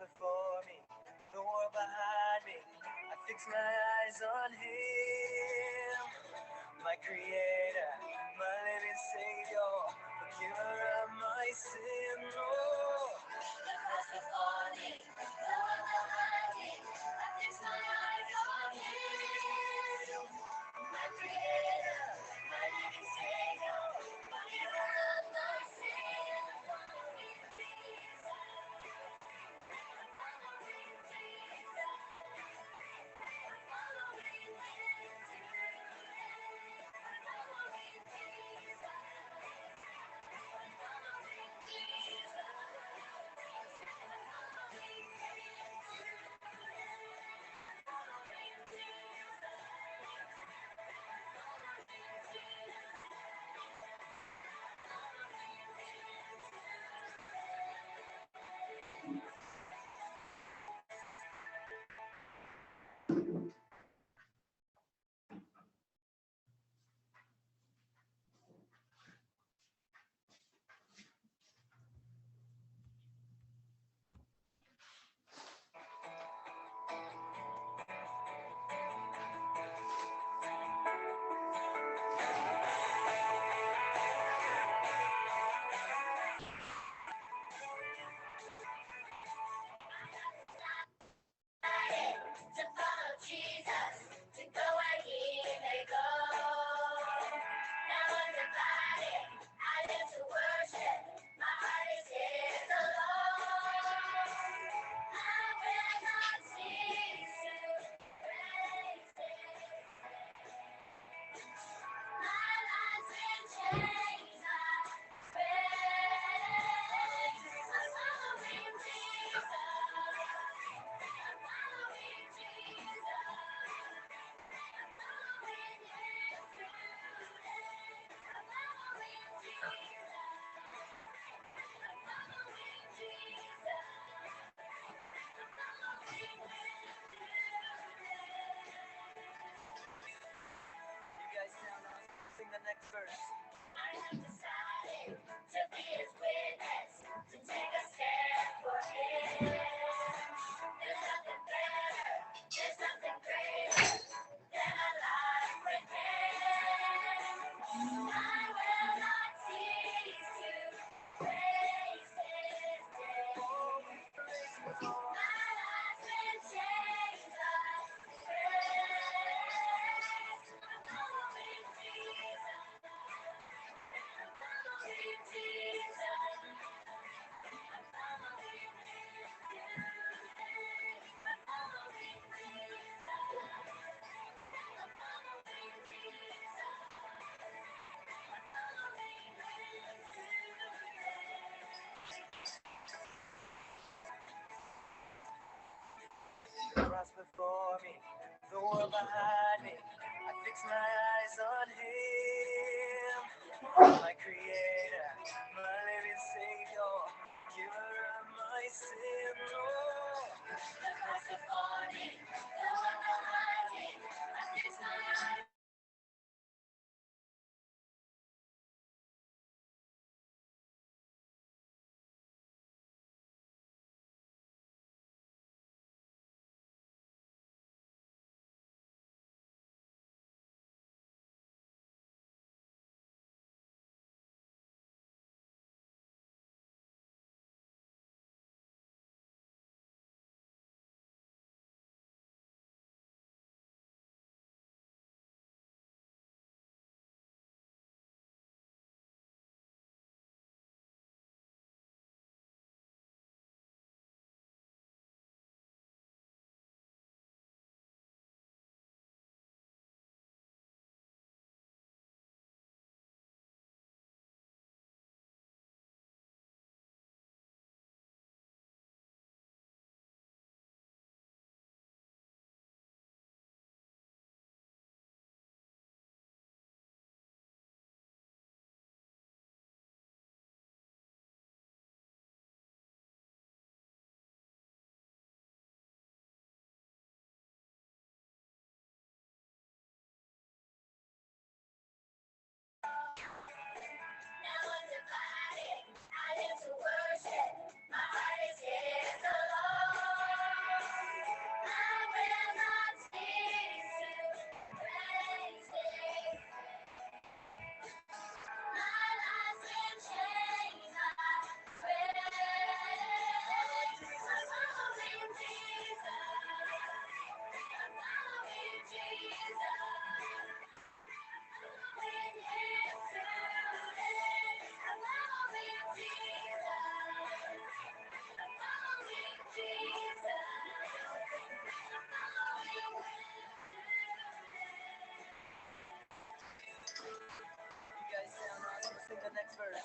Before me, the world behind me. I fix my eyes on Him, my Creator, my living Savior, forgiver of my sin. Oh, the cross before me, the world behind me. I fix my eyes on Him, my Creator, my living Savior, forgiver of my sin. To follow Jesus. before me, the world behind me. I fix my eyes on Him, my Creator, my living Savior, giver of my sin. Oh, the cross before me, the world behind me. I fix my eyes. You guys sound awesome. Sing the next verse.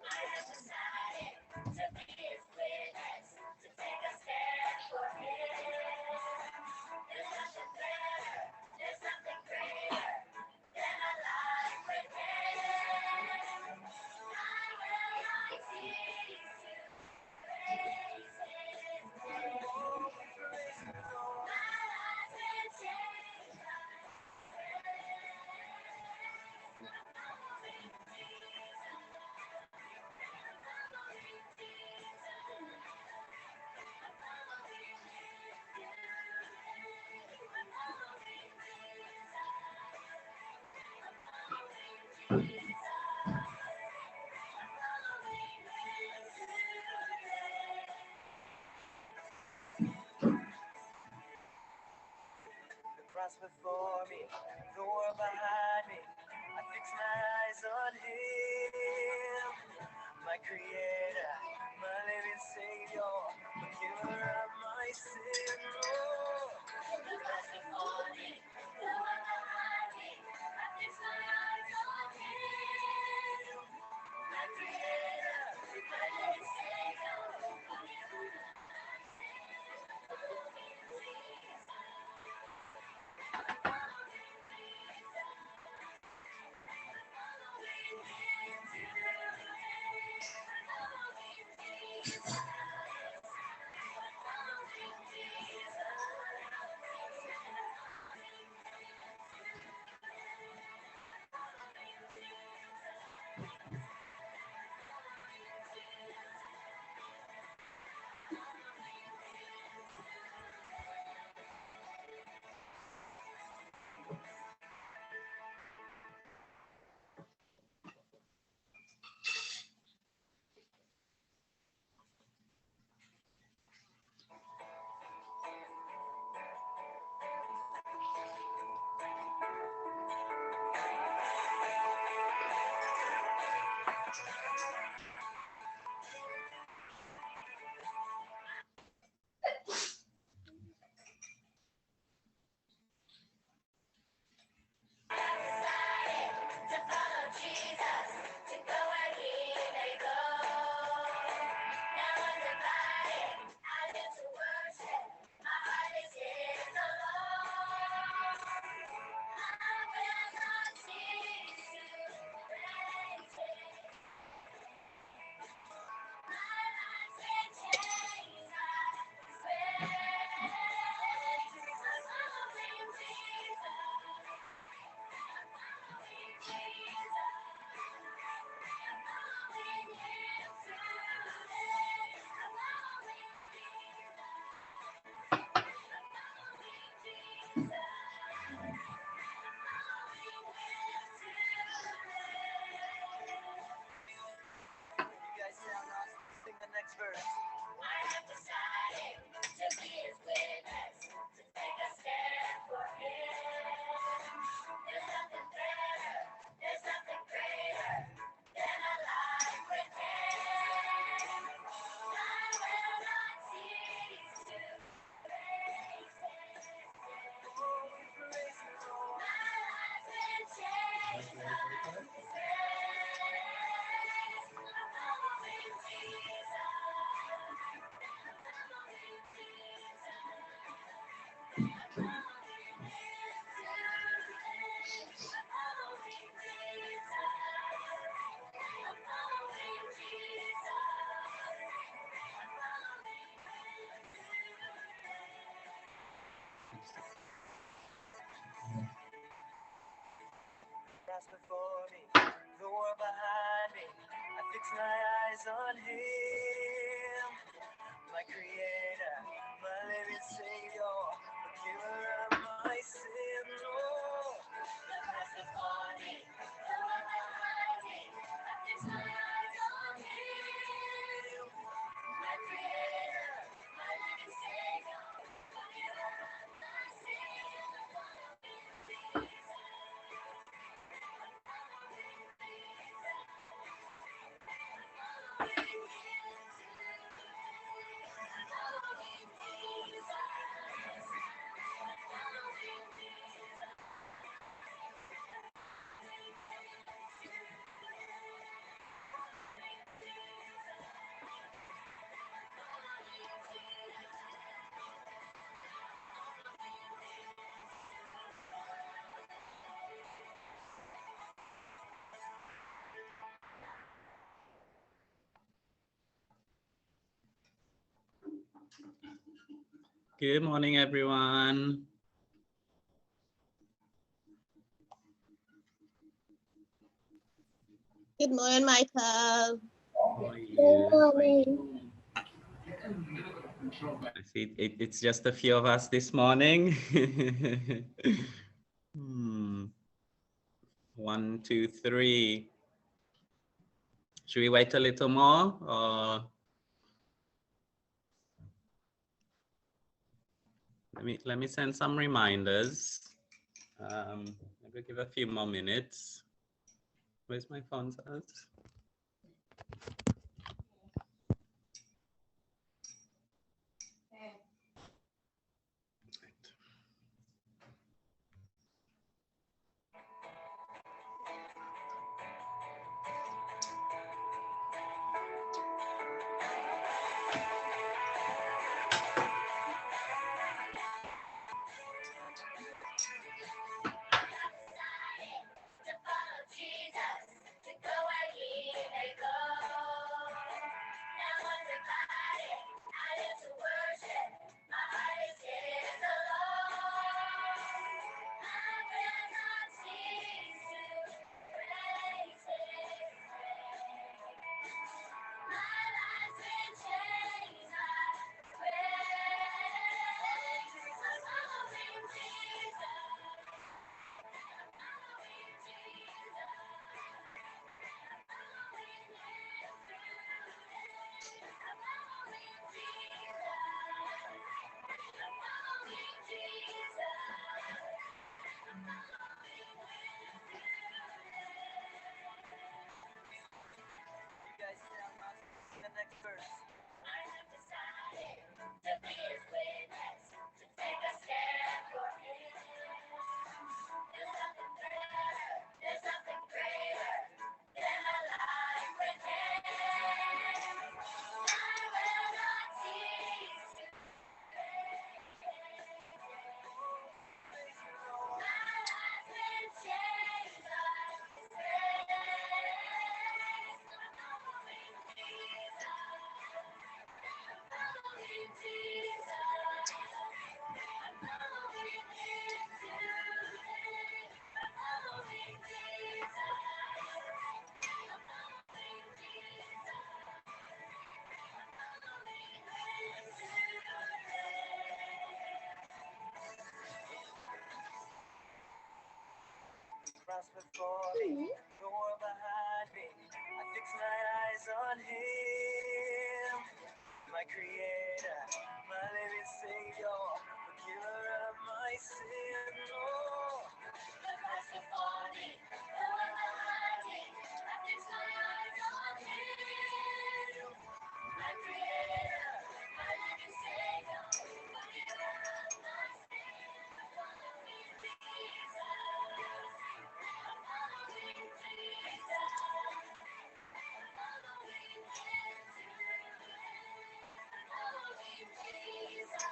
I have decided to be His witness, to take a stand for Him. There's nothing better, there's nothing greater than a life with Him. I will not cease to praise His name. My life's been changed by the cross before me, the world behind me. I fix my eyes on Him, my Creator, my living Savior, the giver of my sin. Oh, the cross before me, the world behind me. I fix my eyes on Him, my Creator, my living Savior, the giver of my Cross before me, the world behind me. I fix my eyes on Him, my Creator, my living Savior, forgiver of my sin. Oh, the cross before me, the world behind me. I fix my eyes on Him, my Creator, my living Savior, forgiver of my sin. Good morning, everyone. Good morning, Michael. How are you? I see it's just a few of us this morning. 1, 2, 3. Should we wait a little more, or let me send some reminders. Maybe give a few more minutes. Where's my phone? Cross before me, the world behind me. I fix my eyes on Him, my Creator, my living Savior, forgiver of my sin. Oh, the cross before me, the world behind me. I fix my eyes on Him, my Creator, my living Savior, forgiver of my sin. Following Jesus.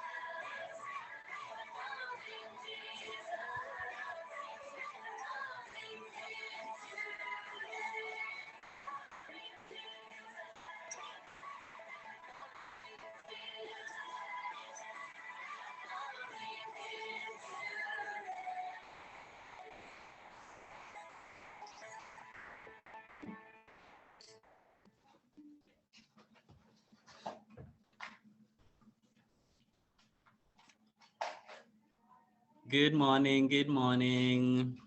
Good morning. Good morning.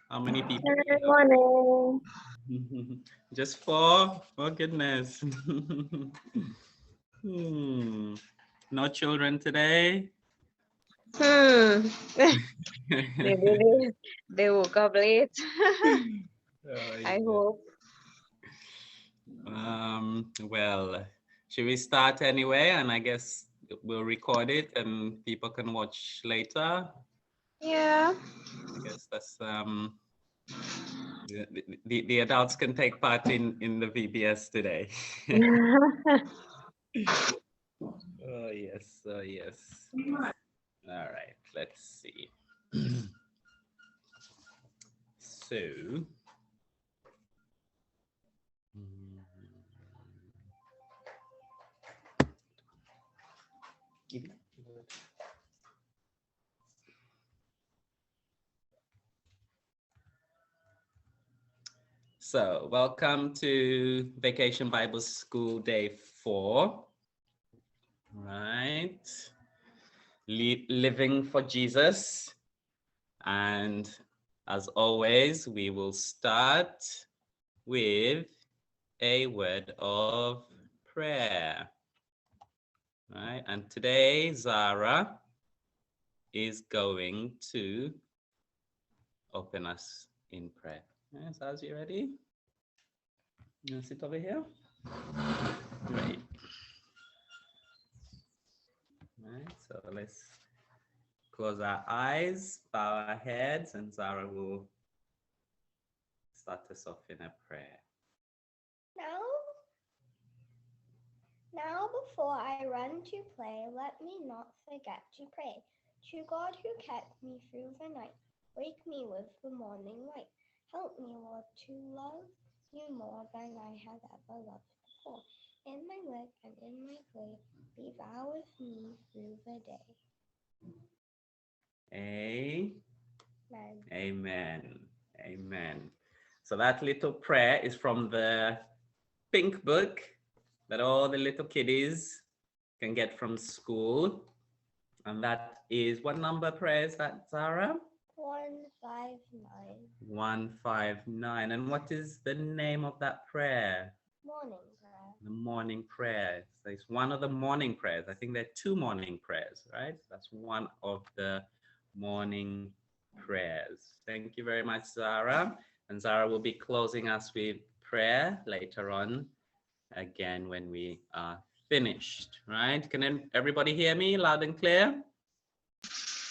How many people? Good morning. Just four? Oh, goodness. No children today? Maybe they woke up late. Oh, I yeah. hope. Well, should we start anyway? And I guess we'll record it and people can watch later. Yeah. I guess that's the adults can take part in the VBS today. Oh yes, oh yes. All right, let's see. So, so welcome to Vacation Bible School Day 4. Right, living for Jesus. And as always, we will start with a word of prayer. Right, and today Zara is going to open us in prayer. Yes, Zara, you ready? You want to sit over here? Great. Right, so let's close our eyes, bow our heads, and Zara will start us off in a prayer. Now before I run to play, let me not forget to pray. To God who kept me through the night, wake me with the morning light. Help me, Lord, to love you more than I have ever loved before. In my work and in my play, be thou with me through the day. Amen. Amen. Amen. So that little prayer is from the pink book that all the little kiddies can get from school. And that is, what number prayer is that, Zara? 159. 159. And what is the name of that prayer? Morning prayer. The morning prayer. So it's one of the morning prayers. I think there are 2 morning prayers, right? That's one of the morning prayers. Thank you very much, Zara. And Zara will be closing us with prayer later on, again, when we are finished, right? Can everybody hear me loud and clear?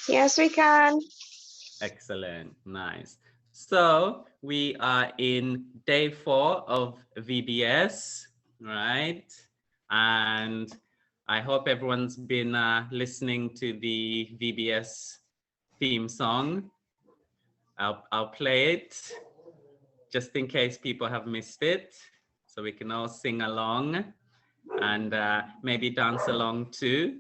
Yes, we can. Excellent. Nice. So we are in day 4 of VBS, right? And I hope everyone's been listening to the VBS theme song. I'll play it just in case people have missed it, so we can all sing along and maybe dance along too.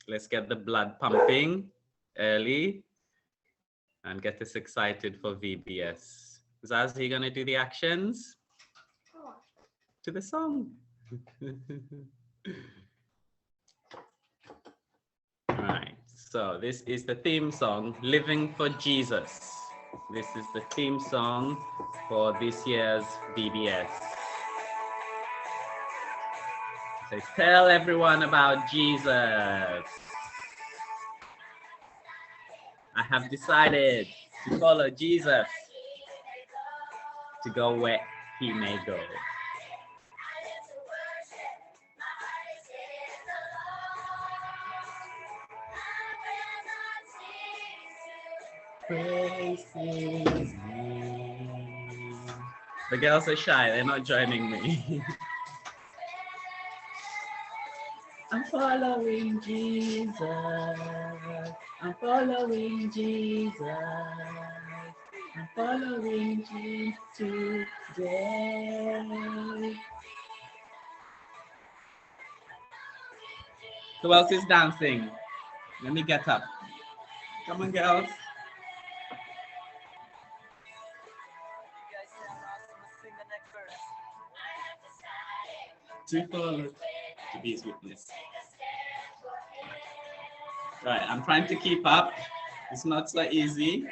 Let's get the blood pumping early and get us excited for VBS. Zaz, are you going to do the actions to the song? Right, so this is the theme song, Living for Jesus. This is the theme song for this year's VBS. So tell everyone about Jesus. I have decided to follow Jesus, to go where he may go. Praise his name. The girls are shy, they're not joining me. I'm following Jesus. I'm following Jesus. I'm following Jesus today. Who else is dancing? Let me get up. Come on, girls. To follow, to be his witness. Right, I'm trying to keep up. It's not so easy.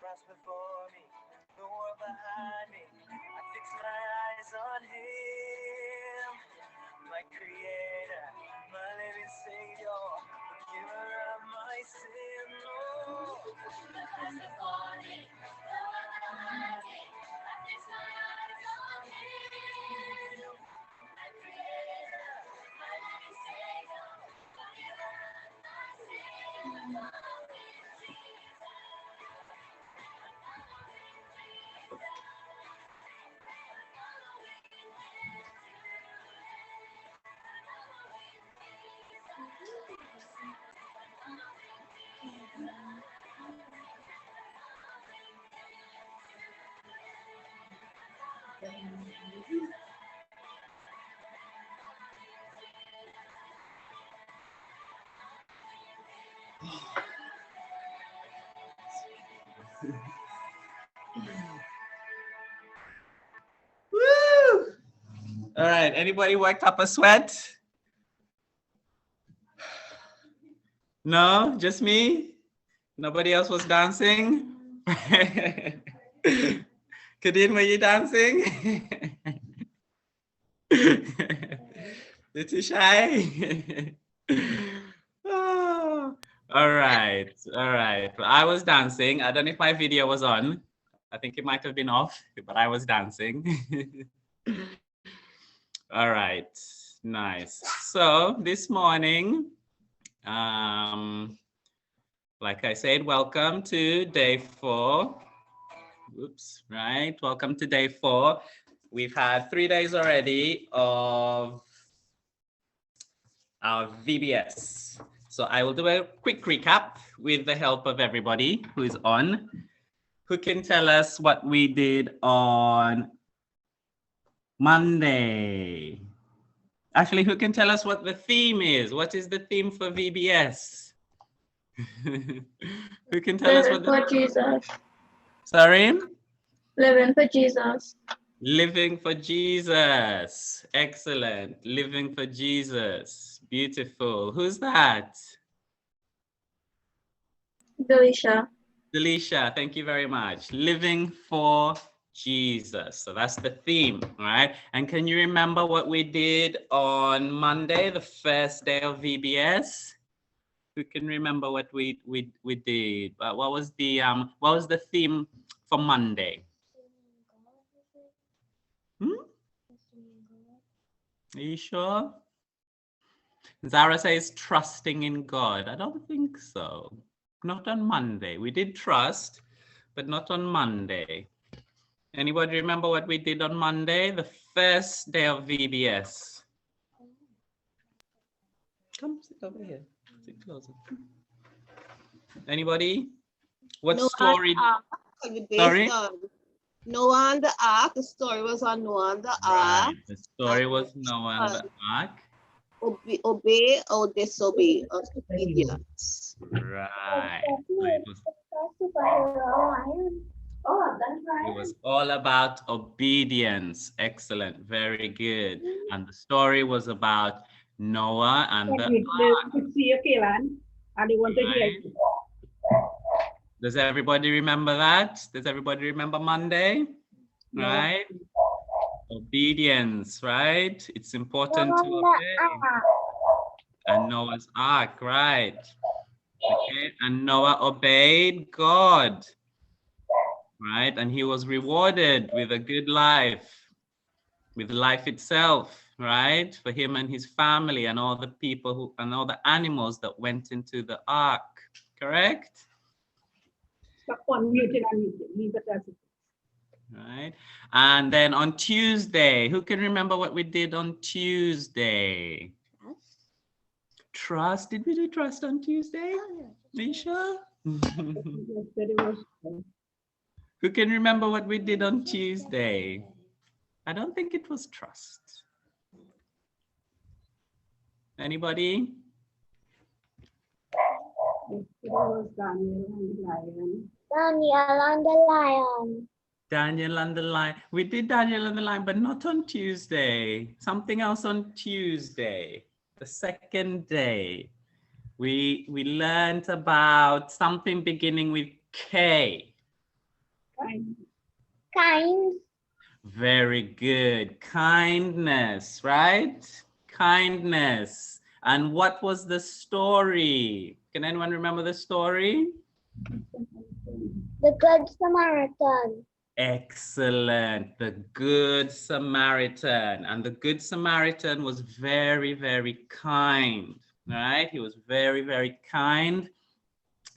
Cross before me, the world behind me. I fix my eyes on Him, my Creator, my living Savior, forgiver of my sin. Oh, the cross before me, the world behind me. I fix my eyes on Him, my Creator, my living Savior, forgiver of my sin. Woo! All right, anybody worked up a sweat? No, just me? Nobody else was dancing? Kadeen, were you dancing? Little shy? Oh, all right, all right. Well, I was dancing. I don't know if my video was on. I think it might have been off, but I was dancing. All right, nice. So this morning, like I said, welcome to day 4. Oops, right? Welcome to day 4. We've had 3 days already of our VBS. So I will do a quick recap with the help of everybody who is on. Who can tell us what we did on Monday? Actually, who can tell us what the theme is? What is the theme for VBS? Who can tell us what Living for Jesus. Sorry? Living for Jesus. Living for Jesus. Excellent. Living for Jesus. Beautiful. Who's that? Delisha. Delisha, thank you very much. Living for Jesus. So that's the theme, all right? And can you remember what we did on Monday, the first day of VBS? Who can remember what we did? What was the theme for Monday? Are you sure? Zara says trusting in God. I don't think so. Not on Monday. We did trust, but not on Monday. Anybody remember what we did on Monday, the first day of VBS? Come sit over here. Sit closer. Anybody? What story? Sorry? Noah and the Ark. The story was on Noah and the Ark. Right. The story was Noah and the Ark. Obey or disobey. Obedience. Right. It was all about obedience. Excellent. Very good. And the story was about Noah and the Ark. Right? Does everybody remember that? Does everybody remember Monday? Right? Obedience, right? It's important to obey. And Noah's Ark, right? Okay, and Noah obeyed God, right? And he was rewarded with a good life, with life itself, right? For him and his family and all the people and all the animals that went into the ark, correct? Leave it as it is. Right. And then on Tuesday, who can remember what we did on Tuesday? Trust. Did we do trust on Tuesday? Are you sure? Yes, that it was. Who can remember what we did on Tuesday? I don't think it was trust. Anybody? Yesterday was Daniel and the lion. Daniel and the lion. Daniel and the lion. We did Daniel and the lion, but not on Tuesday. Something else on Tuesday, the second day. We learned about something beginning with K. Kind. Kind. Very good. Kindness, right? Kindness. And what was the story? Can anyone remember the story? The Good Samaritan. Excellent. The Good Samaritan. And the Good Samaritan was very, very kind, right? He was very, very kind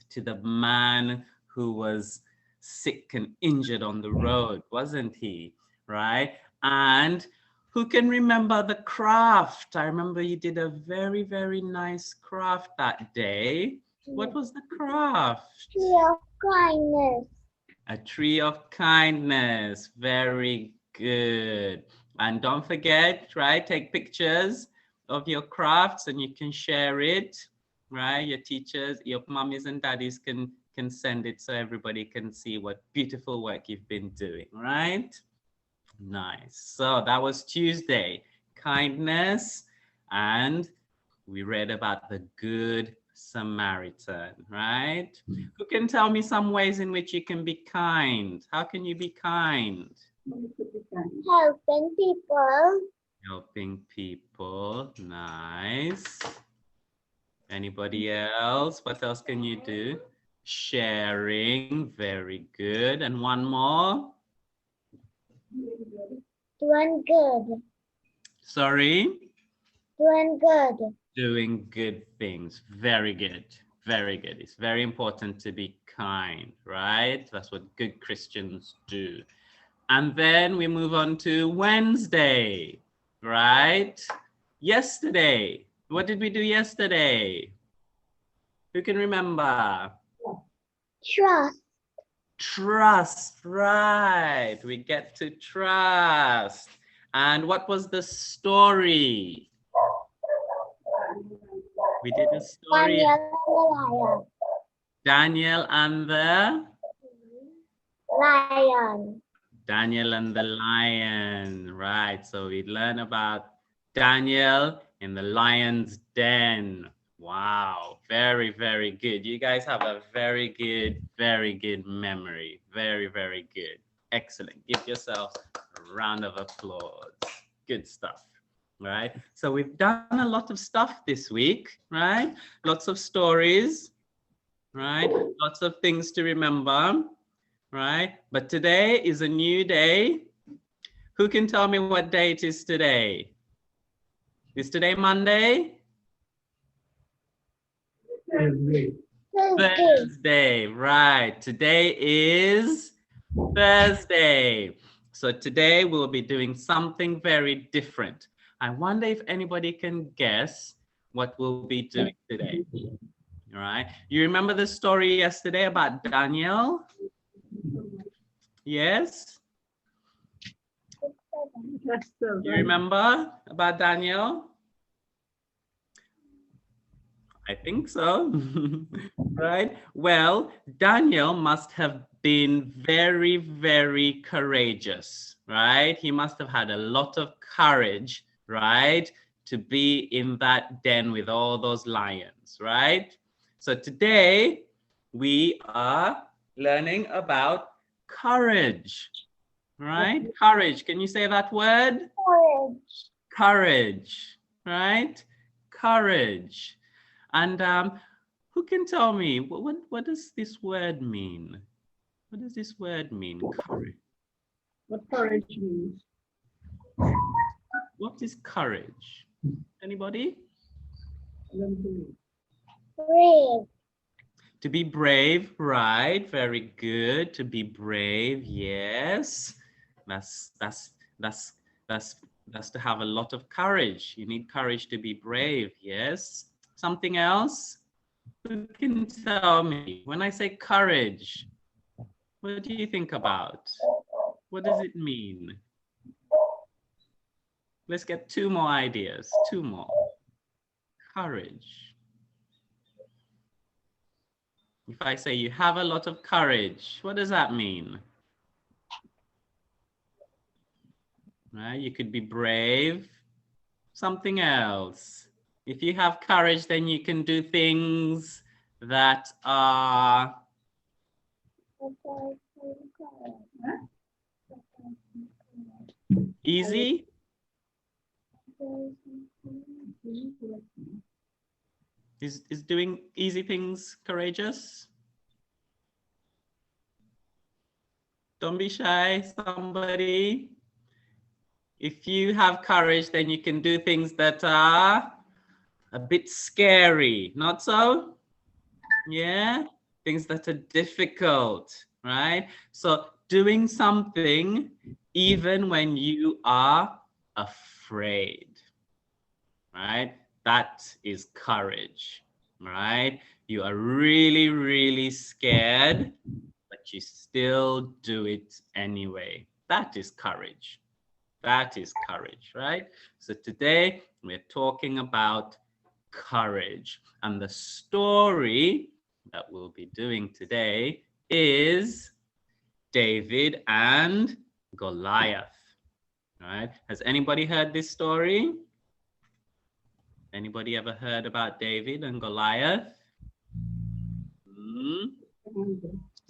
to the man who was sick and injured on the road, wasn't he? Right? And who can remember the craft? I remember you did a very, very nice craft that day. What was the craft? Tree of kindness. A tree of kindness. Very good. And don't forget, right? Take pictures of your crafts and you can share it, right? Your teachers, your mommies and daddies can send it so everybody can see what beautiful work you've been doing, right? Nice. So that was Tuesday, kindness, and we read about the Good Samaritan, right? Who can tell me some ways in which you can be kind? How can you be kind? Helping people. Helping people. Nice. Anybody else? What else can you do? Sharing. Very good. And one more. Doing good. Sorry? Doing good. Doing good things. Very good. Very good. It's very important to be kind, right? That's what good Christians do. And then we move on to Wednesday, right? Yesterday. What did we do yesterday? Who can remember? Trust. Trust, right. We get to trust. And what was the story? We did a story. Daniel and the lion. Daniel and the? Lion. Daniel and the lion, right. So we learn about Daniel in the lion's den. Wow, very, very good. You guys have a very good memory. Very, very good. Excellent. Give yourself a round of applause. Good stuff, right? So we've done a lot of stuff this week, right? Lots of stories, right? Lots of things to remember, right? But today is a new day. Who can tell me what day it is today? Is today Monday? Thursday, right. Today is Thursday. So today we'll be doing something very different. I wonder if anybody can guess what we'll be doing today. All right. You remember the story yesterday about Daniel? Yes? You remember about Daniel? I think so, right? Well, Daniel must have been very, very courageous, right? He must have had a lot of courage, right? To be in that den with all those lions, right? So today we are learning about courage, right? Courage, can you say that word? Courage. Courage, right? Courage. And who can tell me, what does this word mean? What does this word mean, courage? What courage means? What is courage? Anybody? Brave. To be brave, right? Very good. To be brave, yes. That's that's that's that's to have a lot of courage. You need courage to be brave, yes. Something else? Who can tell me? When I say courage, what do you think about? What does it mean? Let's get two more ideas. Two more. Courage. If I say you have a lot of courage, what does that mean? Right? You could be brave. Something else. If you have courage, then you can do things that are easy. Is doing easy things courageous? Don't be shy, somebody. If you have courage, then you can do things that are a bit scary, not so? Yeah, things that are difficult, right? So doing something even when you are afraid, right? That is courage, right? You are really, really scared, but you still do it anyway. That is courage. That is courage, right? So today we're talking about courage. And the story that we'll be doing today is David and Goliath. All right. Has anybody heard this story? Anybody ever heard about David and Goliath?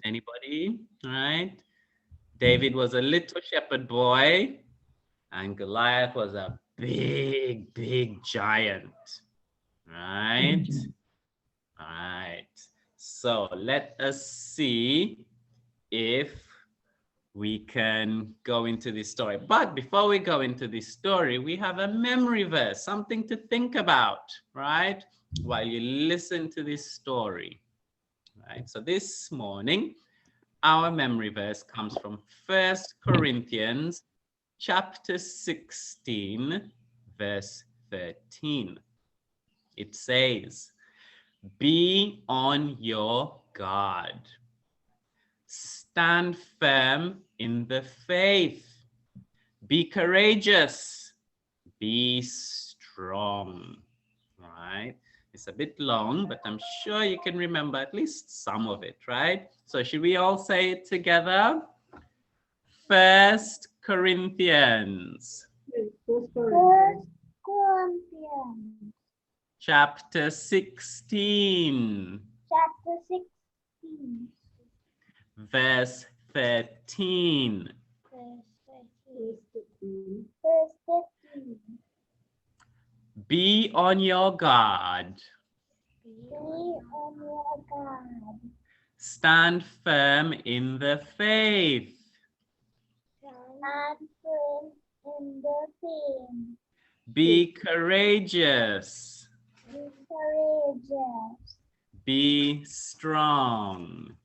Anybody? All right. David was a little shepherd boy, and Goliath was a big, big giant. Right? All right. So let us see if we can go into this story. But before we go into this story, we have a memory verse, something to think about, right? While you listen to this story, right? So this morning, our memory verse comes from 1 Corinthians chapter 16, verse 13. It says, "Be on your guard. Stand firm in the faith. Be courageous. Be strong." Right? It's a bit long, but I'm sure you can remember at least some of it, right? So should we all say it together? 1 Corinthians chapter 16. Verse 13. Be on your guard. Stand firm in the faith. Be courageous. Be strong.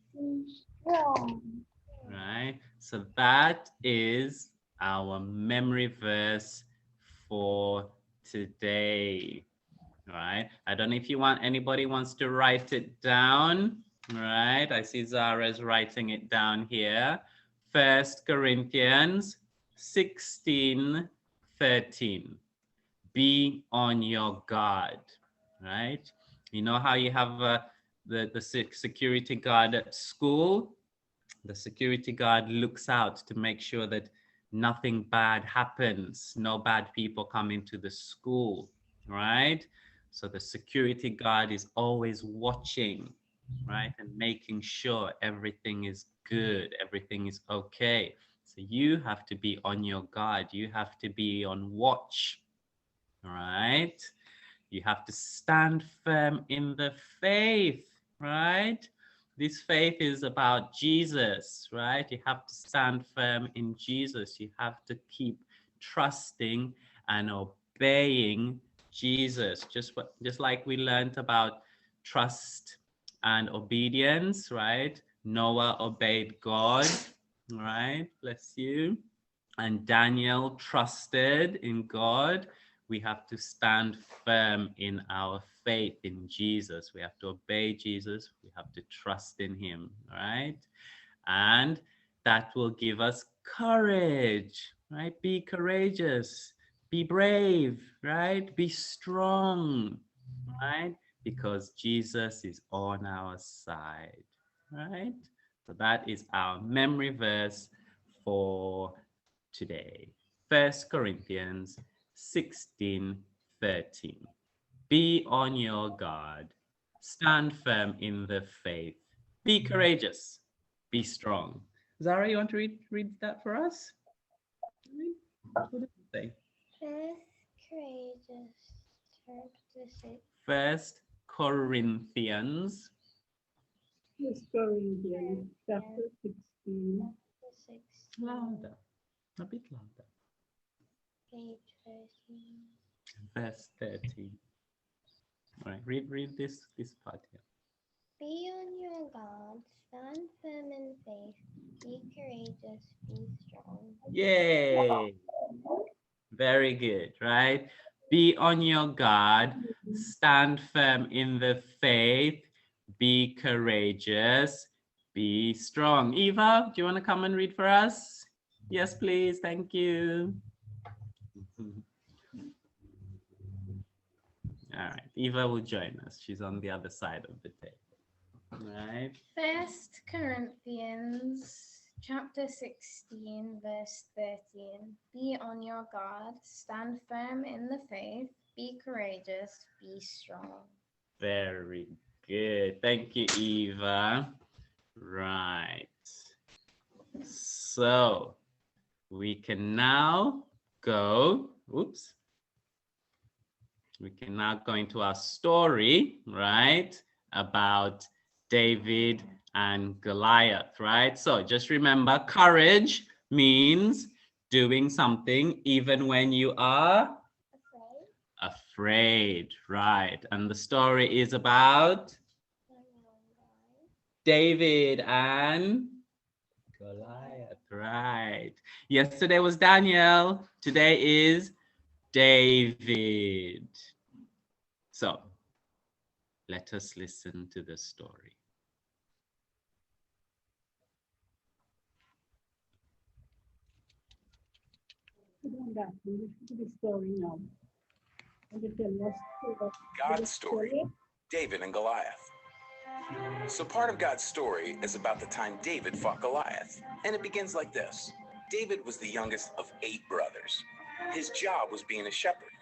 Right? So that is our memory verse for today. Right? I don't know if you want, anybody wants to write it down. Right? I see Zara's writing it down here. 1 Corinthians 16, 13. Be on your guard. Right? You know how you have the security guard at school? The security guard looks out to make sure that nothing bad happens, no bad people come into the school, right? So the security guard is always watching, right? And making sure everything is good, everything is okay. So you have to be on your guard. You have to be on watch, right? You have to stand firm in the faith, right? This faith is about Jesus, right? You have to stand firm in Jesus. You have to keep trusting and obeying Jesus. Just like we learned about trust and obedience, right? Noah obeyed God, right? Bless you. And Daniel trusted in God. We have to stand firm in our faith in Jesus. We have to obey Jesus. We have to trust in him, right? And that will give us courage, right? Be courageous, be brave, right? Be strong, right? Because Jesus is on our side, right? So that is our memory verse for today. 1 Corinthians 16:13. Be on your guard. Stand firm in the faith. Be courageous. Be strong. Zara, you want to read that for us? What does it say? Courageous, chapter 6. 1 Corinthians. First Corinthians chapter 16. Louder. A bit louder. Page 13. Verse 13. All right, read this part here. Be on your guard, stand firm in faith, be courageous, be strong. Yay! Very good, right? Be on your guard, stand firm in the faith, be courageous, be strong. Eva, do you want to come and read for us? Yes, please. Thank you. All right, Eva will join us. She's on the other side of the table. All right. 1 Corinthians chapter 16, verse 13. Be on your guard, stand firm in the faith, be courageous, be strong. Very good. Thank you, Eva. Right. So we can now go, oops. We can now go into our story, right? About David and Goliath, right? So just remember, courage means doing something even when you are afraid, right? And the story is about David and Goliath, right? Yesterday was Daniel, today is David. So let us listen to the story. The story now. And you tell us God's story, David and Goliath. So part of God's story is about the time David fought Goliath. And it begins like this. David was the youngest of 8 brothers. His job was being a shepherd,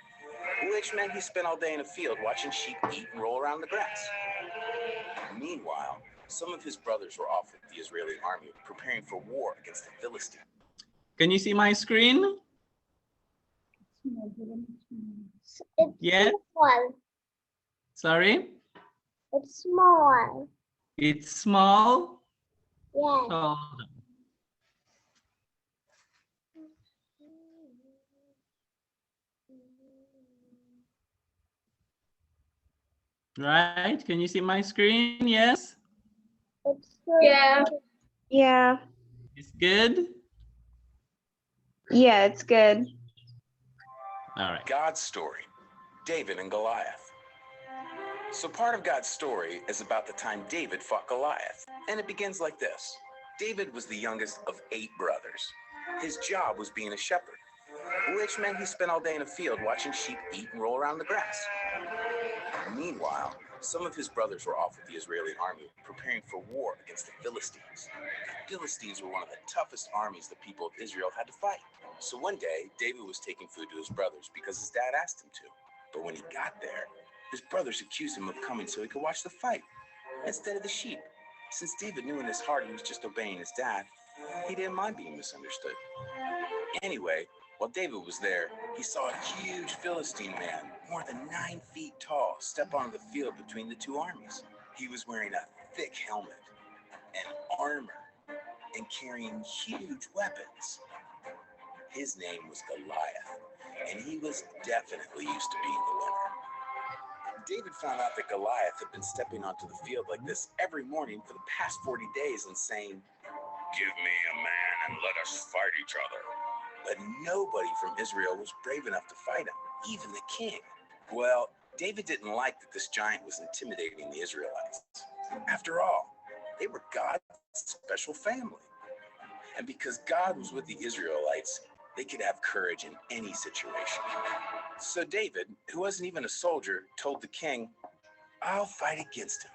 which meant he spent all day in a field watching sheep eat and roll around the grass. Meanwhile, some of his brothers were off with the Israeli army preparing for war against the Philistines. Can you see my screen? It's Yes. small. Sorry? It's small. It's small? Yes. Hold on. Right? Can you see my screen? Yes? It's good. Yeah. Yeah. It's good? Yeah, it's good. All right. God's story, David and Goliath. So part of God's story is about the time David fought Goliath. And it begins like this. David was the youngest of 8 brothers. His job was being a shepherd, which meant he spent all day in a field watching sheep eat and roll around the grass. Meanwhile, some of his brothers were off with the Israeli army preparing for war against the Philistines. The Philistines were one of the toughest armies the people of Israel had to fight. So one day, David was taking food to his brothers because his dad asked him to. But when he got there, his brothers accused him of coming so he could watch the fight instead of the sheep. Since David knew in his heart he was just obeying his dad, he didn't mind being misunderstood. Anyway, while David was there, he saw a huge Philistine man, more than 9 feet tall, step onto the field between the 2 armies. He was wearing a thick helmet and armor and carrying huge weapons. His name was Goliath, and he was definitely used to being the winner. David found out that Goliath had been stepping onto the field like this every morning for the past 40 days and saying, "Give me a man and let us fight each other." But nobody from Israel was brave enough to fight him, even the king. Well, David didn't like that this giant was intimidating the Israelites. After all, they were God's special family. And because God was with the Israelites, they could have courage in any situation. So David, who wasn't even a soldier, told the king, "I'll fight against him."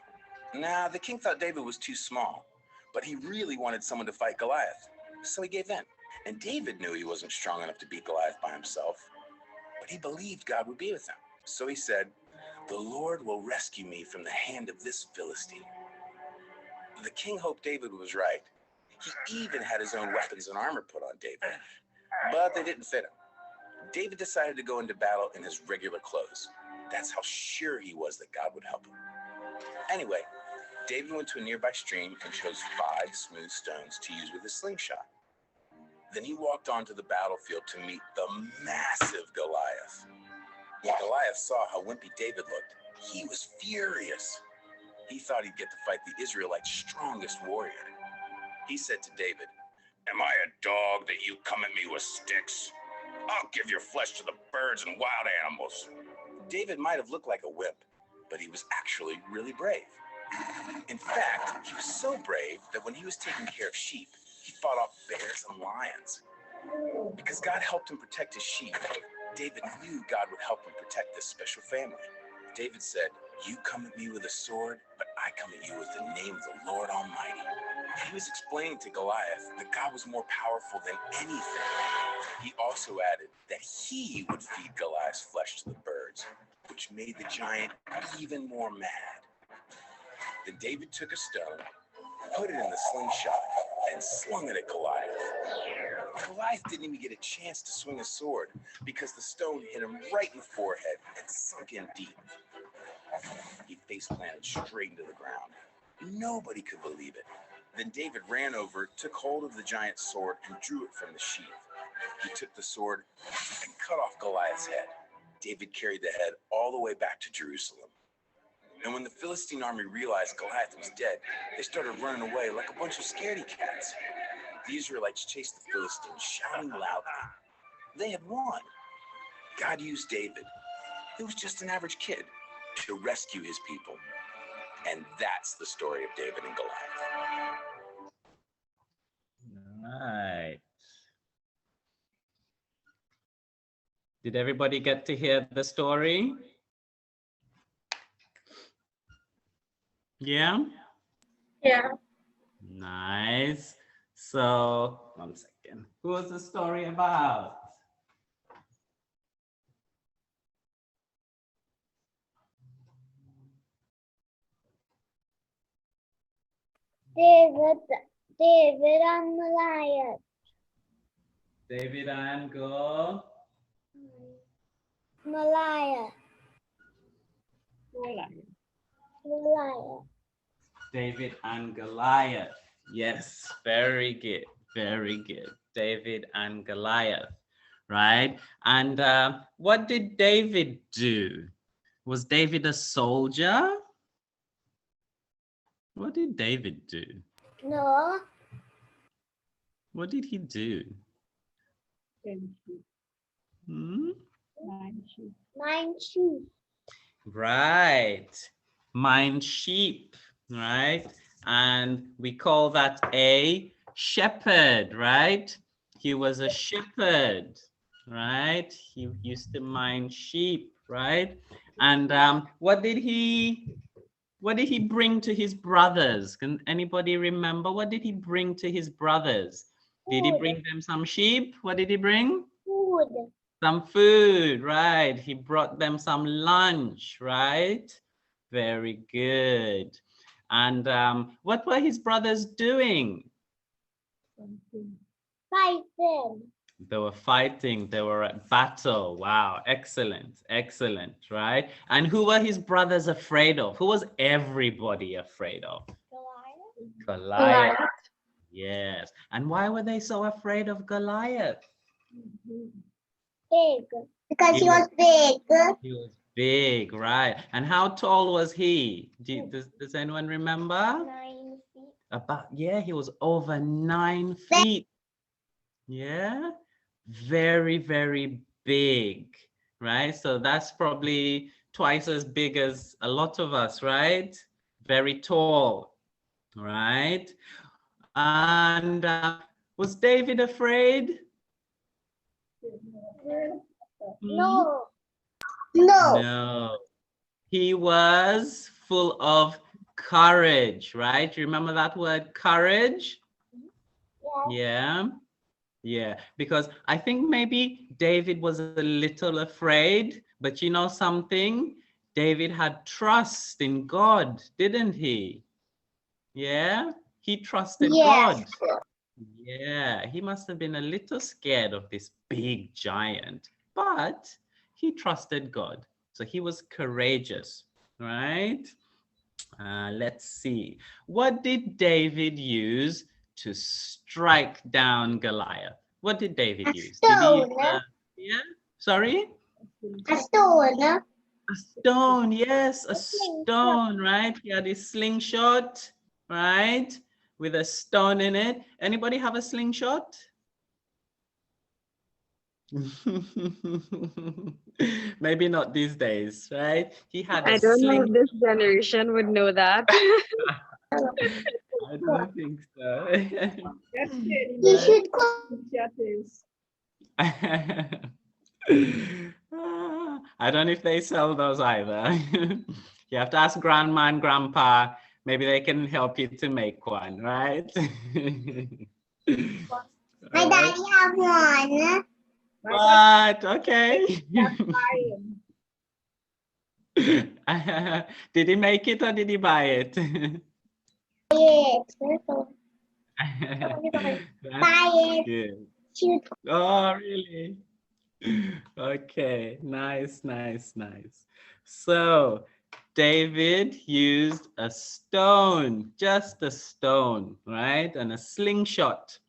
Now, the king thought David was too small, but he really wanted someone to fight Goliath, so he gave in. And David knew he wasn't strong enough to beat Goliath by himself, but he believed God would be with him. So he said, "The Lord will rescue me from the hand of this Philistine." The king hoped David was right. He even had his own weapons and armor put on David, but they didn't fit him. David decided to go into battle in his regular clothes. That's how sure he was that God would help him. Anyway, David went to a nearby stream and chose 5 smooth stones to use with his slingshot. Then he walked onto the battlefield to meet the massive Goliath. When Goliath saw how wimpy David looked, he was furious. He thought he'd get to fight the Israelites' strongest warrior. He said to David, "Am I a dog that you come at me with sticks? I'll give your flesh to the birds and wild animals." David might have looked like a wimp, but he was actually really brave. In fact, he was so brave that when he was taking care of sheep, he fought off bears and lions. Because God helped him protect his sheep, David knew God would help him protect this special family. David said, "You come at me with a sword, but I come at you with the name of the Lord Almighty." He was explaining to Goliath that God was more powerful than anything. He also added that he would feed Goliath's flesh to the birds, which made the giant even more mad. Then David took a stone, put it in the slingshot, and slung it at Goliath. Goliath didn't even get a chance to swing a sword because the stone hit him right in the forehead and sunk in deep. He face planted straight into the ground. Nobody could believe it. Then David ran over, took hold of the giant's sword, and drew it from the sheath. He took the sword and cut off Goliath's head. David carried the head all the way back to Jerusalem. And when the Philistine army realized Goliath was dead, they started running away like a bunch of scaredy cats. The Israelites chased the Philistines, shouting loudly. They had won. God used David, who was just an average kid, to rescue his people. And that's the story of David and Goliath. Right. Did everybody get to hear the story? Yeah? Yeah. Nice. So, one second. Who was the story about? David and Goliath. David and Goliath. Goliath. David and Goliath. Yes, very good. Very good. David and Goliath, right? And what did David do? Was David a soldier? What did David do? No. What did he do? Hmm? 9 sheep. 9 sheep. Right. Mind sheep, right? And we call that a shepherd, right? He was a shepherd, right? He used to mind sheep, right? And what did he bring to his brothers? Can anybody remember? What did he bring to his brothers? Did he bring them some sheep? What did he bring? Food. Some food, right? He brought them some lunch, right? Very good. And what were his brothers doing? Fighting. They were fighting. They were at battle. Wow, excellent, excellent, right? And who were his brothers afraid of? Who was everybody afraid of? Goliath. Yes. And why were they so afraid of Goliath? Big. Because he was big. He was Big, right? And how tall was he? Does anyone remember? 9 feet. About, yeah, he was over 9 feet. Yeah, very, very big, right? So that's probably twice as big as a lot of us, right? Very tall, right? And was David afraid? No. No. No. He was full of courage, right? You remember that word, courage? Yeah. Yeah, because I think maybe David was a little afraid, but you know something? David had trust in God, didn't he? Yeah, he trusted God. Yeah, he must have been a little scared of this big giant, but he trusted God. So he was courageous, right? Let's see. What did David use to strike down Goliath? What did David use? Did he use yeah? Sorry? A stone. A stone, yes, a stone, right? He had his slingshot, right? With a stone in it. Anybody have a slingshot? Maybe not these days, right? He had a I don't know sling. if this generation would know that. I don't think so. That's it. You should I don't know if they sell those either. You have to ask grandma and grandpa. Maybe they can help you to make one, right? My daddy have one. What? Okay. Did he make it or did he buy it? Yes. That's Buy it. good. Shoot. Oh, really? Okay, nice, nice, nice. So David used a stone, just a stone, right? And a slingshot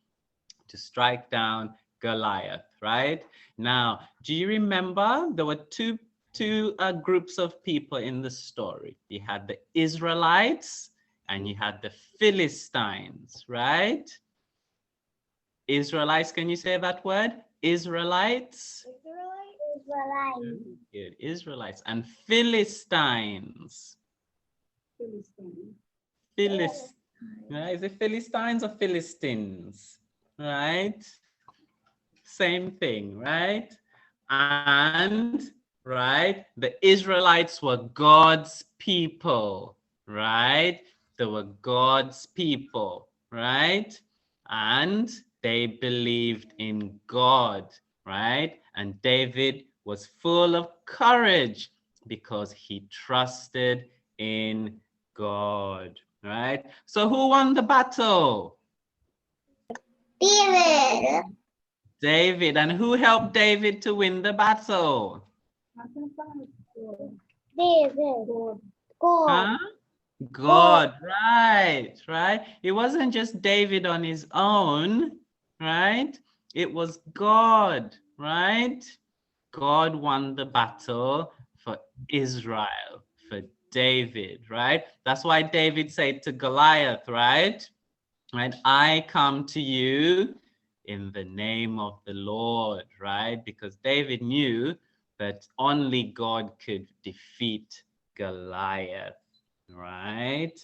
to strike down Goliath, right? Now, do you remember there were two groups of people in the story? You had the Israelites and you had the Philistines, right? Israelites, can you say that word? Israelites? Israelite. Good. Israelites and Philistines. Philistines. Right? Is it Philistines or Philistines? Right? Same thing, right? And right, the Israelites were God's people, right? They were God's people, right? And they believed in God, right? And David was full of courage because he trusted in God, right? So who won the battle? David. David. And who helped David to win the battle? David. God. Huh? God, right, right. It wasn't just David on his own, right? It was God, right? God won the battle for Israel, for David, right? That's why David said to Goliath, right? Right, I come to you in the name of the Lord, right? Because David knew that only God could defeat Goliath, right?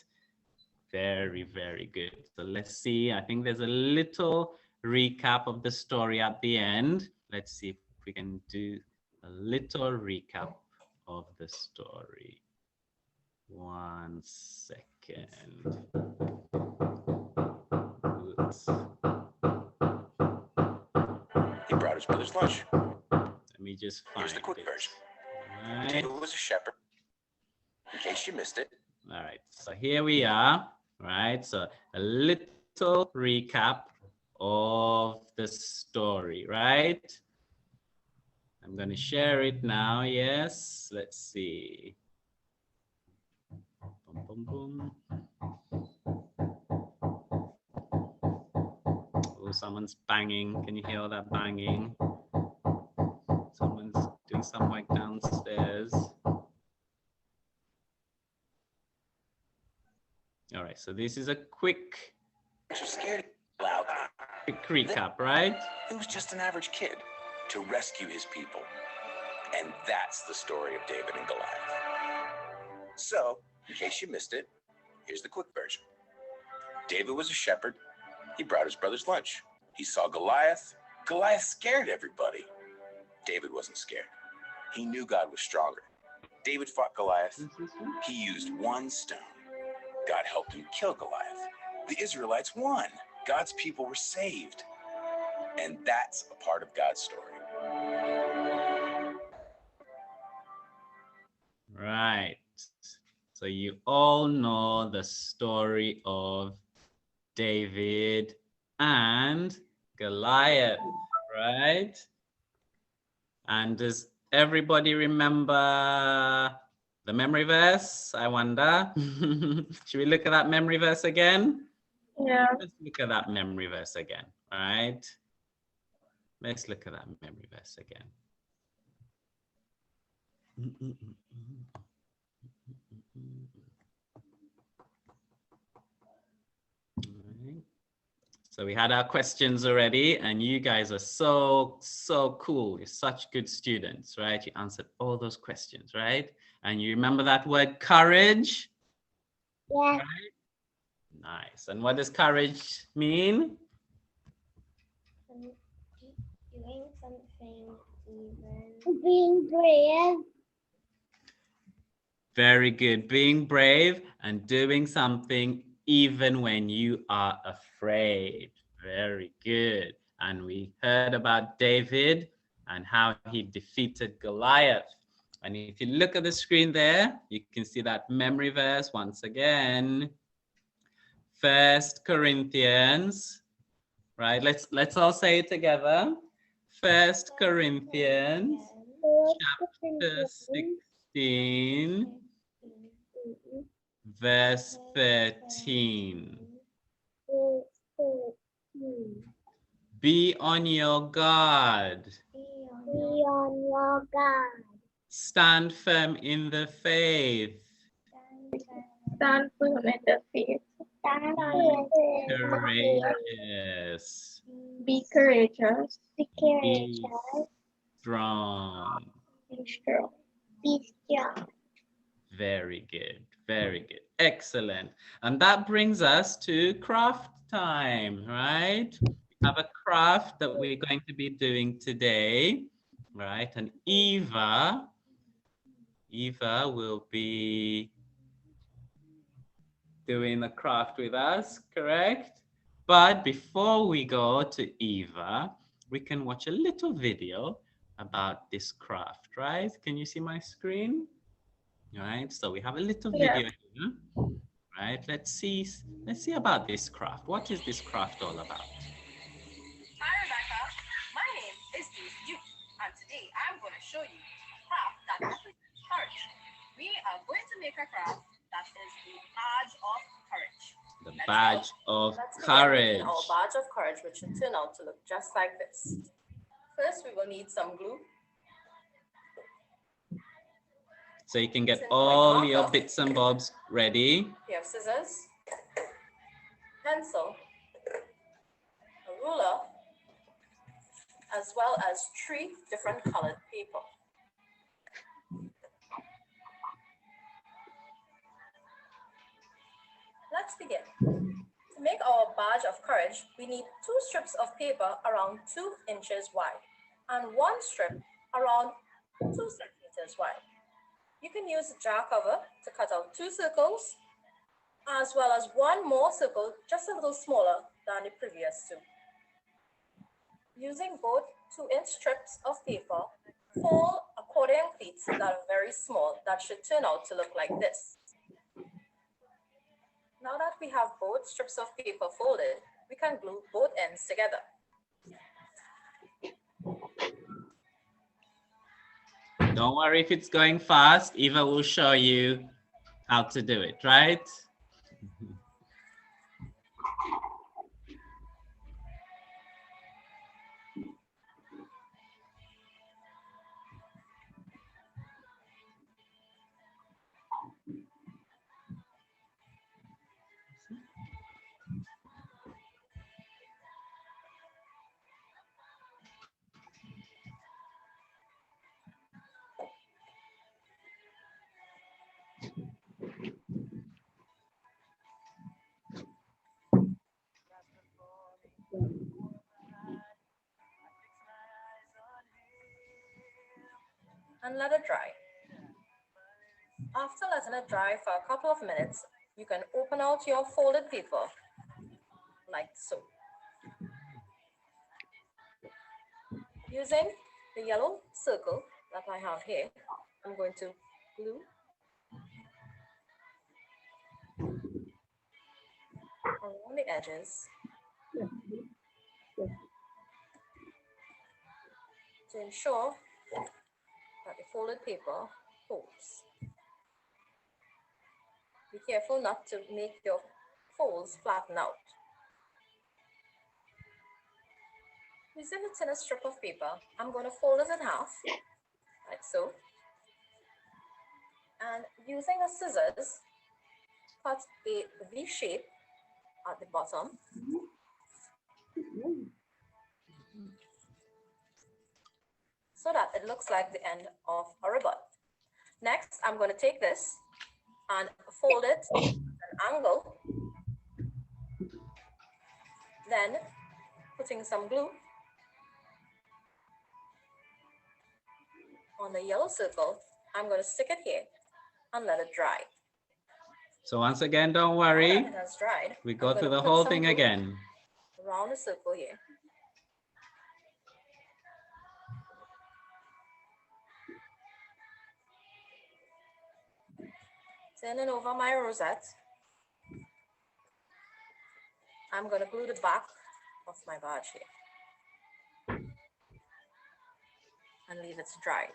Very, very good. So let's see. I think there's a little recap of the story at the end. Let's see if we can do a little recap of the story. 1 second. Oops. He brought his brother's lunch. Let me just find Here's the quick it. version. All right. David was a shepherd. In case you missed it. All right, so here we are, right? So a little recap of the story, right? I'm going to share it now. Yes, let's see. Boom, boom, boom. Oh, someone's banging. Can you hear that banging? Someone's doing some work downstairs. All right, so this is a quick Scared loud. recap, right? He was just an average kid to rescue his people. And that's the story of David and Goliath. So, in case you missed it, here's the quick version. David was a shepherd. He brought his brothers lunch. He saw Goliath. Goliath scared everybody. David wasn't scared. He knew God was stronger. David fought Goliath. He used one stone. God helped him kill Goliath. The Israelites won. God's people were saved. And that's a part of God's story. Right. So you all know the story of David and Goliath, right? And does everybody remember the memory verse? I wonder. Should we look at that memory verse again? Yeah. Let's look at that memory verse again, all right? Let's look at that memory verse again. Alright. So we had our questions already, and you guys are so cool. You're such good students, right? You answered all those questions, right? And you remember that word courage? Yeah. Right? Nice. And what does courage mean? Doing something even. Being brave. Very good. Being brave and doing something even when you are afraid. Very good. And we heard about David and how he defeated Goliath. And if you look at the screen there, you can see that memory verse once again. 1 Corinthians, right? Let's all say it together. 1 Corinthians chapter 16, verse 13. Be on your guard. Be on your guard. Stand firm in the faith. Stand firm in the faith. Stand Be firm. courageous. Be courageous. Be Be courageous. strong. Be strong. Be strong. Very good. Very good. Excellent. And that brings us to craft time, right? We have a craft that we're going to be doing today, right? And Eva will be doing the craft with us, correct? But before we go to Eva, we can watch a little video about this craft, right? Can you see my screen? All right, so we have a little video here, right? Let's see about this craft. What is this craft all about? Hi, Rebecca. My name is Daisy, and today I'm going to show you a craft that represents courage. We are going to make a craft that is a badge of courage. The badge of Let's courage. begin making our badge of courage, which should turn out to look just like this. First, we will need some glue. So you can get all your bits and bobs ready. We have scissors, pencil, a ruler, as well as 3 different colored paper. Let's begin. To make our badge of courage, we need 2 strips of paper around 2 inches wide and 1 strip around 2 centimeters wide. You can use a jar cover to cut out 2 circles, as well as 1 more circle just a little smaller than the previous 2. Using both 2-inch strips of paper, fold accordion pleats that are very small that should turn out to look like this. Now that we have both strips of paper folded, we can glue both ends together. Don't worry if it's going fast. Eva will show you how to do it, right? And let it dry. After letting it dry for a couple of minutes, you can open out your folded paper like so. Using the yellow circle that I have here, I'm going to glue around the edges to ensure that the folded paper holds. Be careful not to make your folds flatten out. Using a thinner strip of paper, I'm going to fold it in half, like so. And using a scissors, cut a V shape at the bottom. So that it looks like the end of a ribbon. Next, I'm going to take this and fold it at an angle. Then, putting some glue on the yellow circle, I'm going to stick it here and let it dry. So once again, don't worry. Now that it has dried, We go through the whole thing again. Around the circle here. Turning over my rosette, I'm going to glue the back of my badge here and leave it to dry.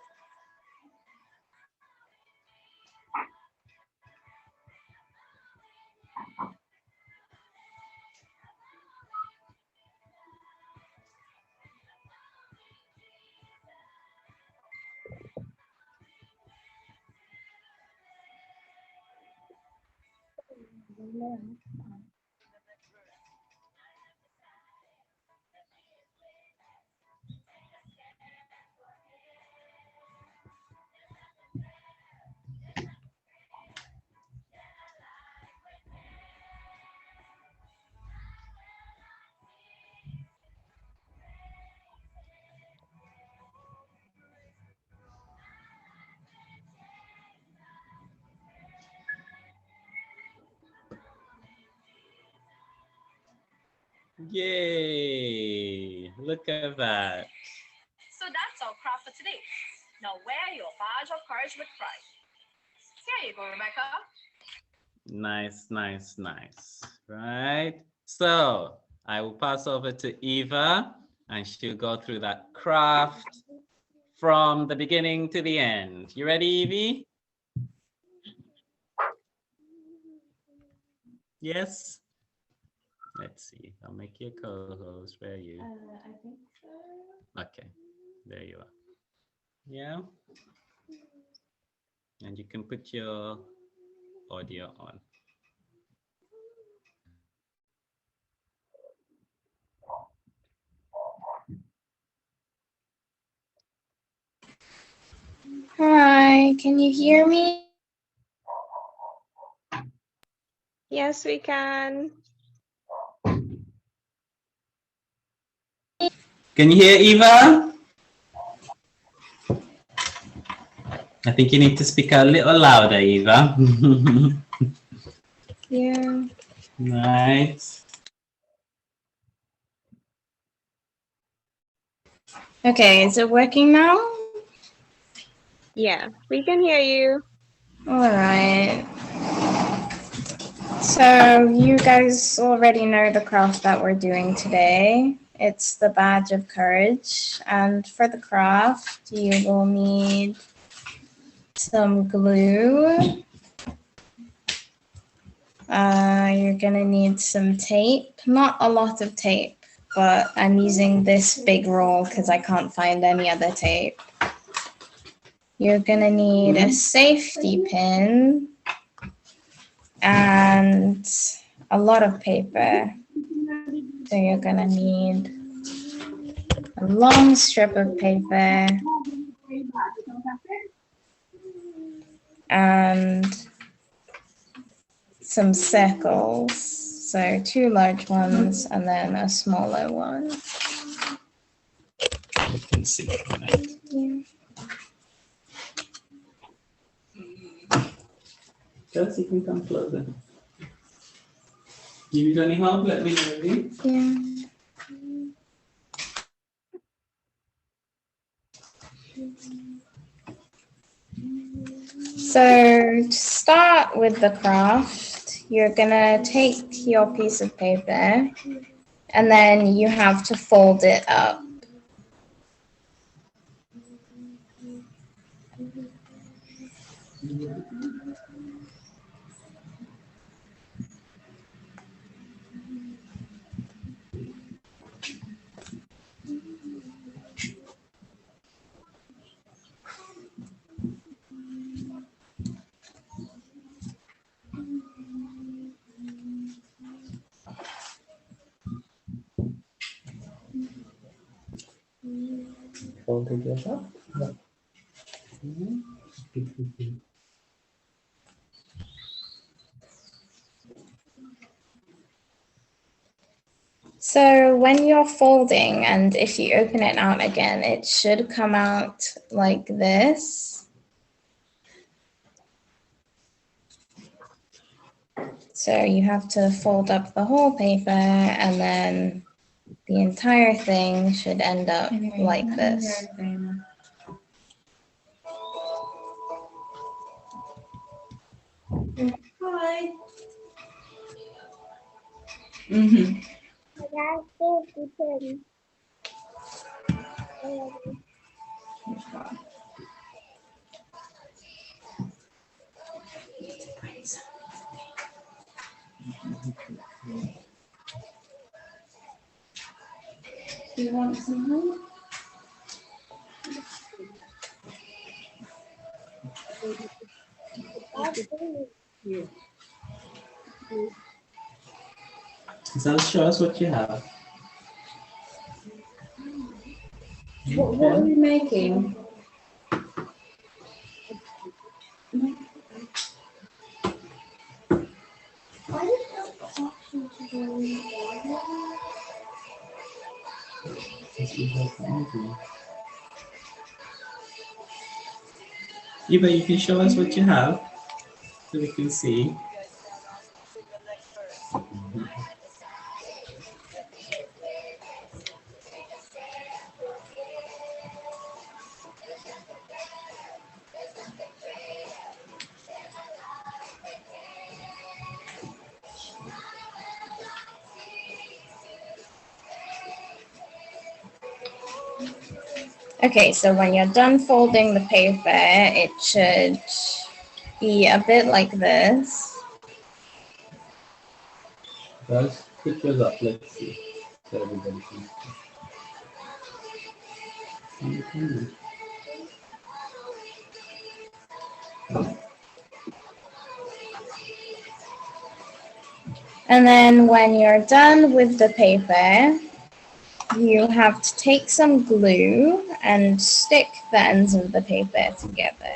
Yay! Look at that. So that's our craft for today. Now wear your badge of courage with pride. Here you go, Rebecca. Nice, nice, nice. Right. So I will pass over to Eva and she'll go through that craft from the beginning to the end. You ready, Evie? Yes. Let's see. I'll make you a co-host. Where are you? I think so. Okay. There you are. Yeah. And you can put your audio on. Hi, can you hear me? Yes, we can. Can you hear Eva? I think you need to speak a little louder, Eva. Yeah. Right. Okay, is it working now? Yeah, we can hear you. All right. So you guys already know the craft that we're doing today. It's the badge of courage. And for the craft, you will need some glue. You're gonna need some tape, not a lot of tape, but I'm using this big roll because I can't find any other tape. You're gonna need a safety pin and a lot of paper. So you're gonna need a long strip of paper and some circles. So 2 large ones and then a smaller one. You can see it, right? Yeah. Just you can come closer. You need any help? Let me know. Okay? Yeah. So to start with the craft, you're gonna take your piece of paper and then you have to fold it up. Fold it up. So when you're folding and if you open it out again, it should come out like this. So you have to fold up the whole paper and then the entire thing should end up like this. Hi. Mm-hmm. Do you want some help? So show us what you have. What are we making? I didn't have the option to go in. Eva, you can show us what you have so we can see. Okay, so when you're done folding the paper, it should be a bit like this. Guys, put yours up. Let's see. So everybody can see. And then when you're done with the paper, you have to take some glue and stick the ends of the paper together.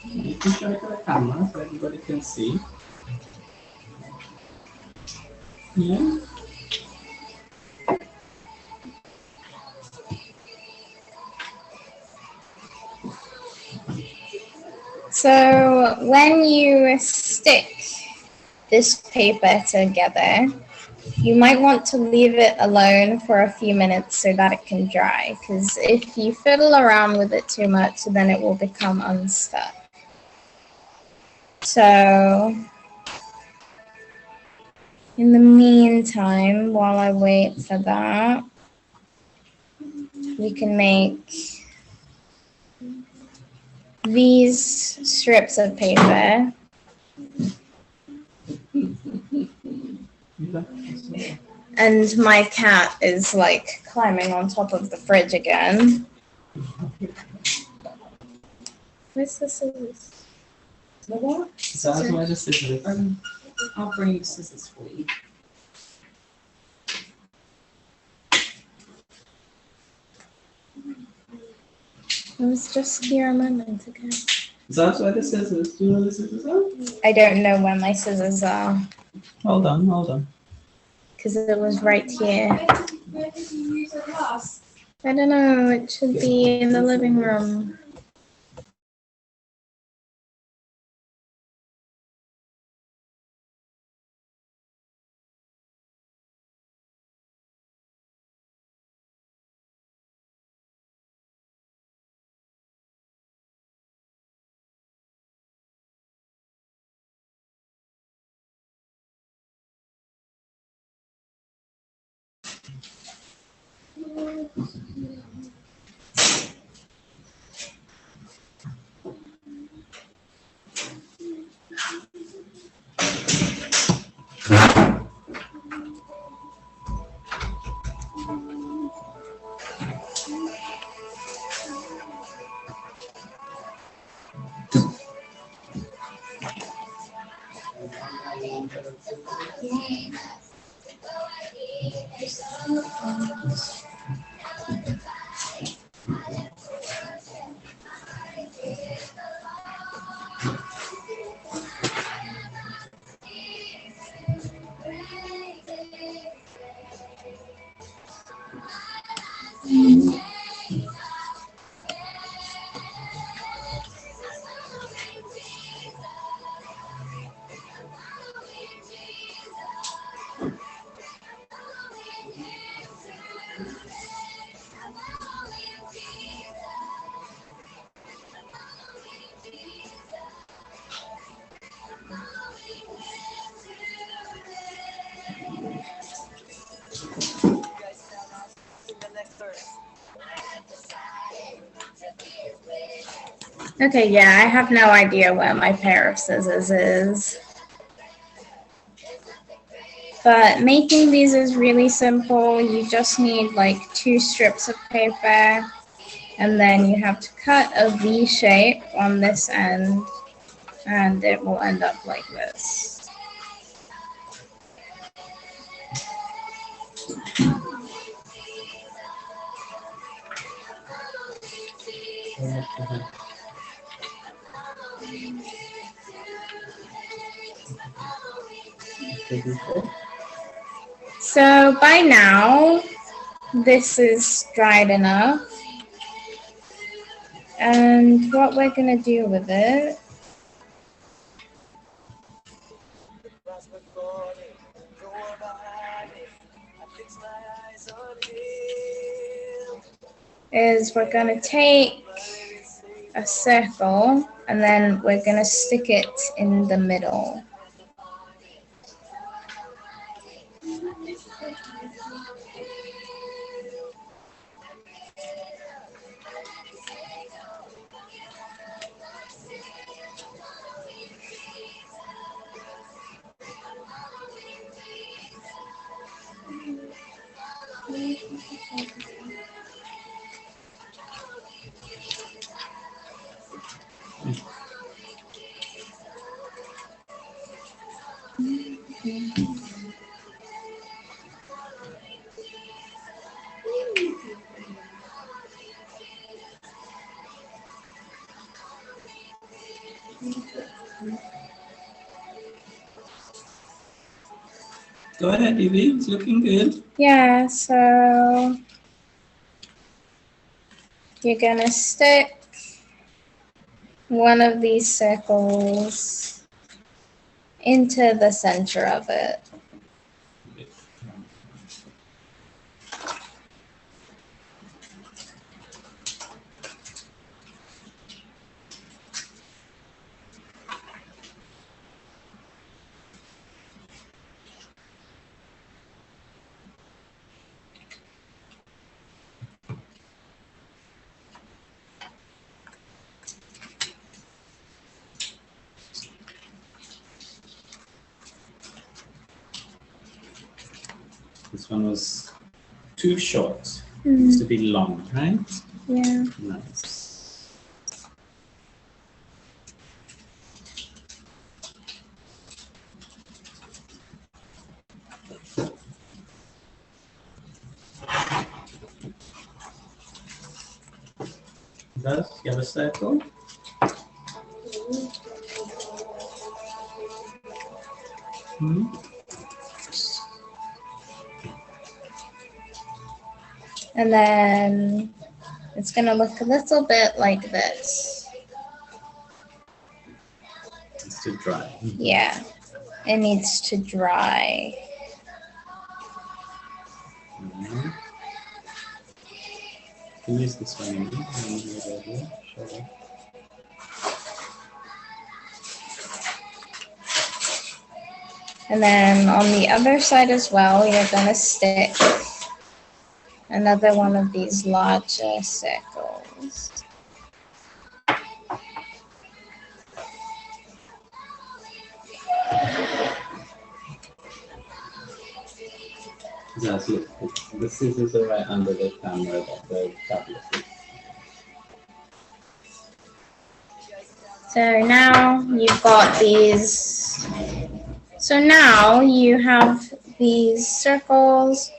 You can show it to the camera so everybody can see. Yeah. So when you stick this paper together, you might want to leave it alone for a few minutes so that it can dry, because if you fiddle around with it too much, then it will become unstuck. So in the meantime, while I wait for that, we can make these strips of paper. And my cat is like climbing on top of the fridge again. Where's the scissors? The what? So that's why the scissors. I'll bring you scissors for you. It was just here a moment ago. So that's why the scissors. Do you know where the scissors are? I don't know where my scissors are Hold on, hold on. because it was right here. Where did you use it last? I don't know. It should be in the living room. Okay, yeah, I have no idea where my pair of scissors is. But making these is really simple. You just need like 2 strips of paper, and then you have to cut a V shape on this end, and it will end up like this. So by now, this is dried enough. And what we're gonna do with it is we're gonna take a circle and then we're gonna stick it in the middle. Go ahead, Evie. It's looking good. Yeah, so you're gonna stick one of these circles into the center of it. one was too short. It needs to be long, right? Yeah. Nice. Does you have a circle? Hmm? And then it's going to look a little bit like this. It's too dry. Yeah, it needs to dry. Can use this one maybe. Sure. And then on the other side as well, you're going to stick another one of these larger circles. Yes, look, the scissors are right under the camera, the tablet. So now you've got these. So now you have these circles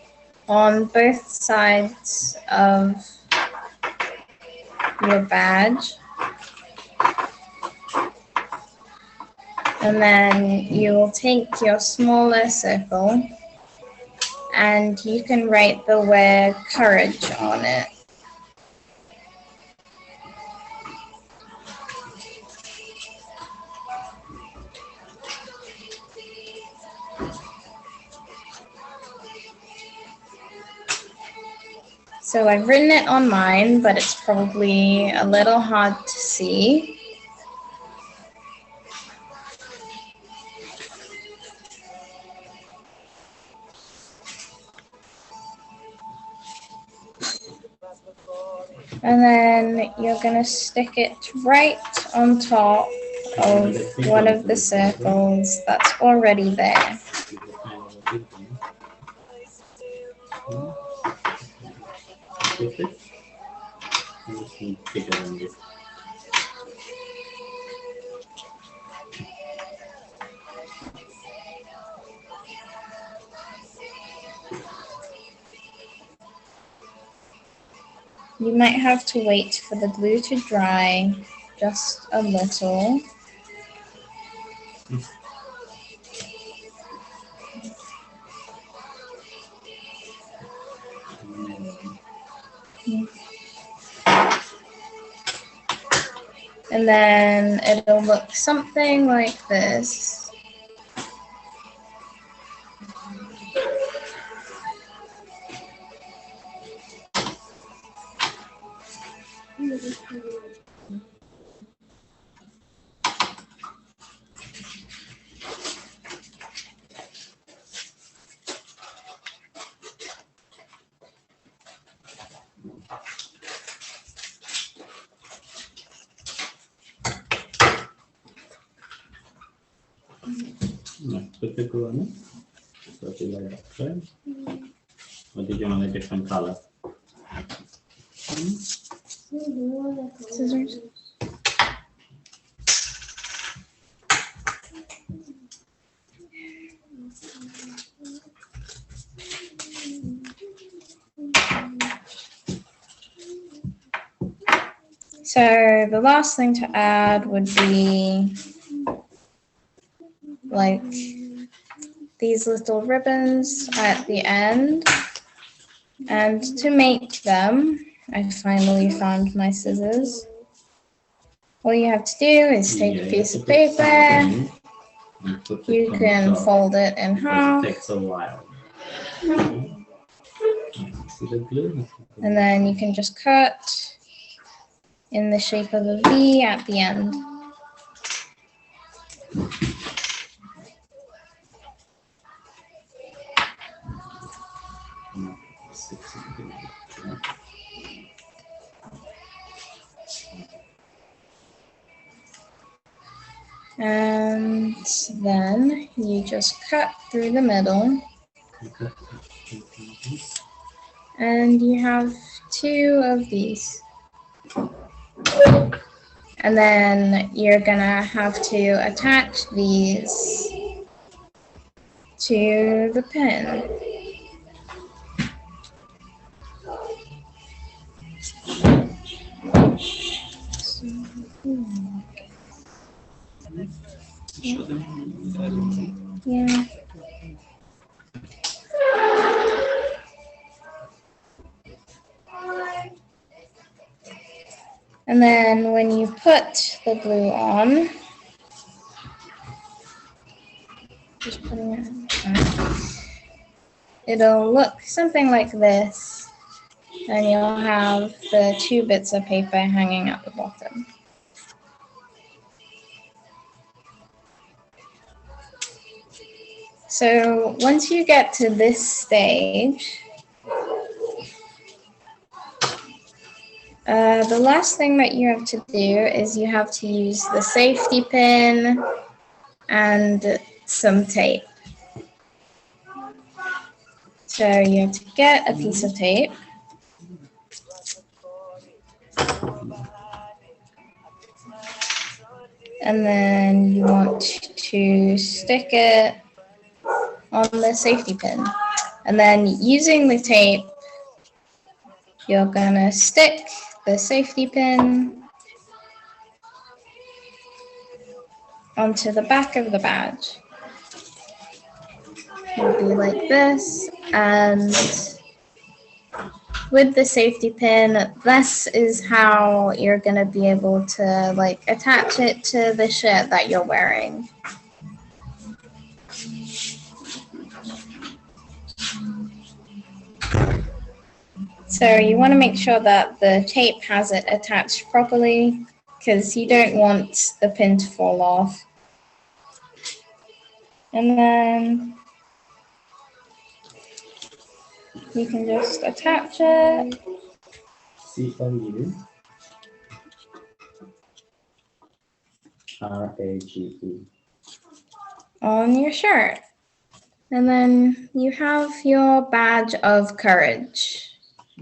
on both sides of your badge. And then you will take your smaller circle and you can write the word courage on it. So I've written it on mine, but it's probably a little hard to see. And then you're going to stick it right on top of one of the circles that's already there. You might have to wait for the glue to dry just a little. And then it'll look something like this. Put the glue on it. So if you like that, right? Or did you want a different color? Scissors. So the last thing to add would be like these little ribbons at the end. And to make them, I finally found my scissors. All you have to do is take a piece of paper. You can fold it in half. It takes a while. See the glue? And then you can just cut in the shape of a V at the end. And then you just cut through the middle. And you have 2 of these. And then you're gonna have to attach these to the pin. Yeah. And then when you put the glue on, just putting it on, it'll look something like this. And you'll have the 2 bits of paper hanging at the bottom. So once you get to this stage, the last thing that you have to do is you have to use the safety pin and some tape. So you have to get a piece of tape. And then you want to stick it on the safety pin. And then using the tape, you're gonna stick the safety pin onto the back of the badge. It'll be like this, and with the safety pin, this is how you're gonna be able to like attach it to the shirt that you're wearing. So you want to make sure that the tape has it attached properly, because you don't want the pin to fall off. And then you can just attach it. C for you. RAGE. On your shirt. And then you have your badge of courage.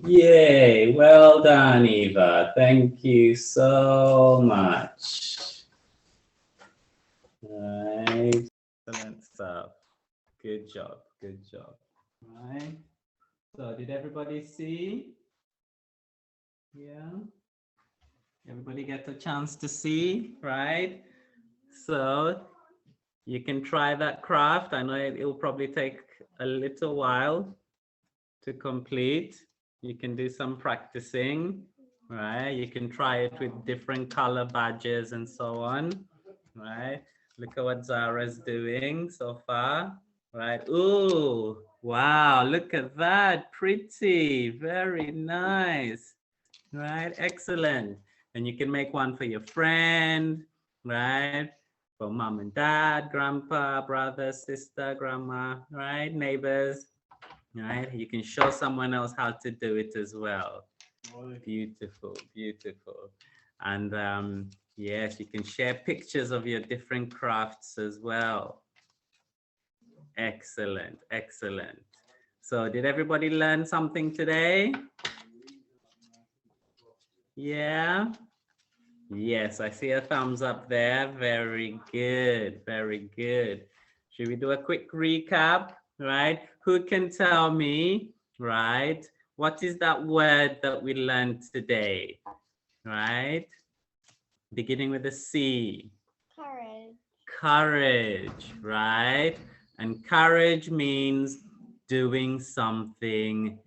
Yay, well done, Eva. Thank you so much. Right. Excellent stuff. Good job. Good job. Right. So did everybody see? Yeah. Everybody get a chance to see, right? So you can try that craft. I know it'll probably take a little while to complete. You can do some practicing, right? You can try it with different color badges and so on, right? Look at what Zara's doing so far, right? Ooh, wow, look at that, pretty, very nice, right? Excellent. And you can make one for your friend, right? For mom and dad, grandpa, brother, sister, grandma, right? Neighbors, right? You can show someone else how to do it as well. Beautiful, beautiful. And yes, you can share pictures of your different crafts as well. Excellent, excellent. So did everybody learn something today? Yeah? Yes, I see a thumbs up there. Very good, very good. Should we do a quick recap, right? Who can tell me, right? What is that word that we learned today, right? Beginning with a C. Courage. Courage, right? And courage means doing something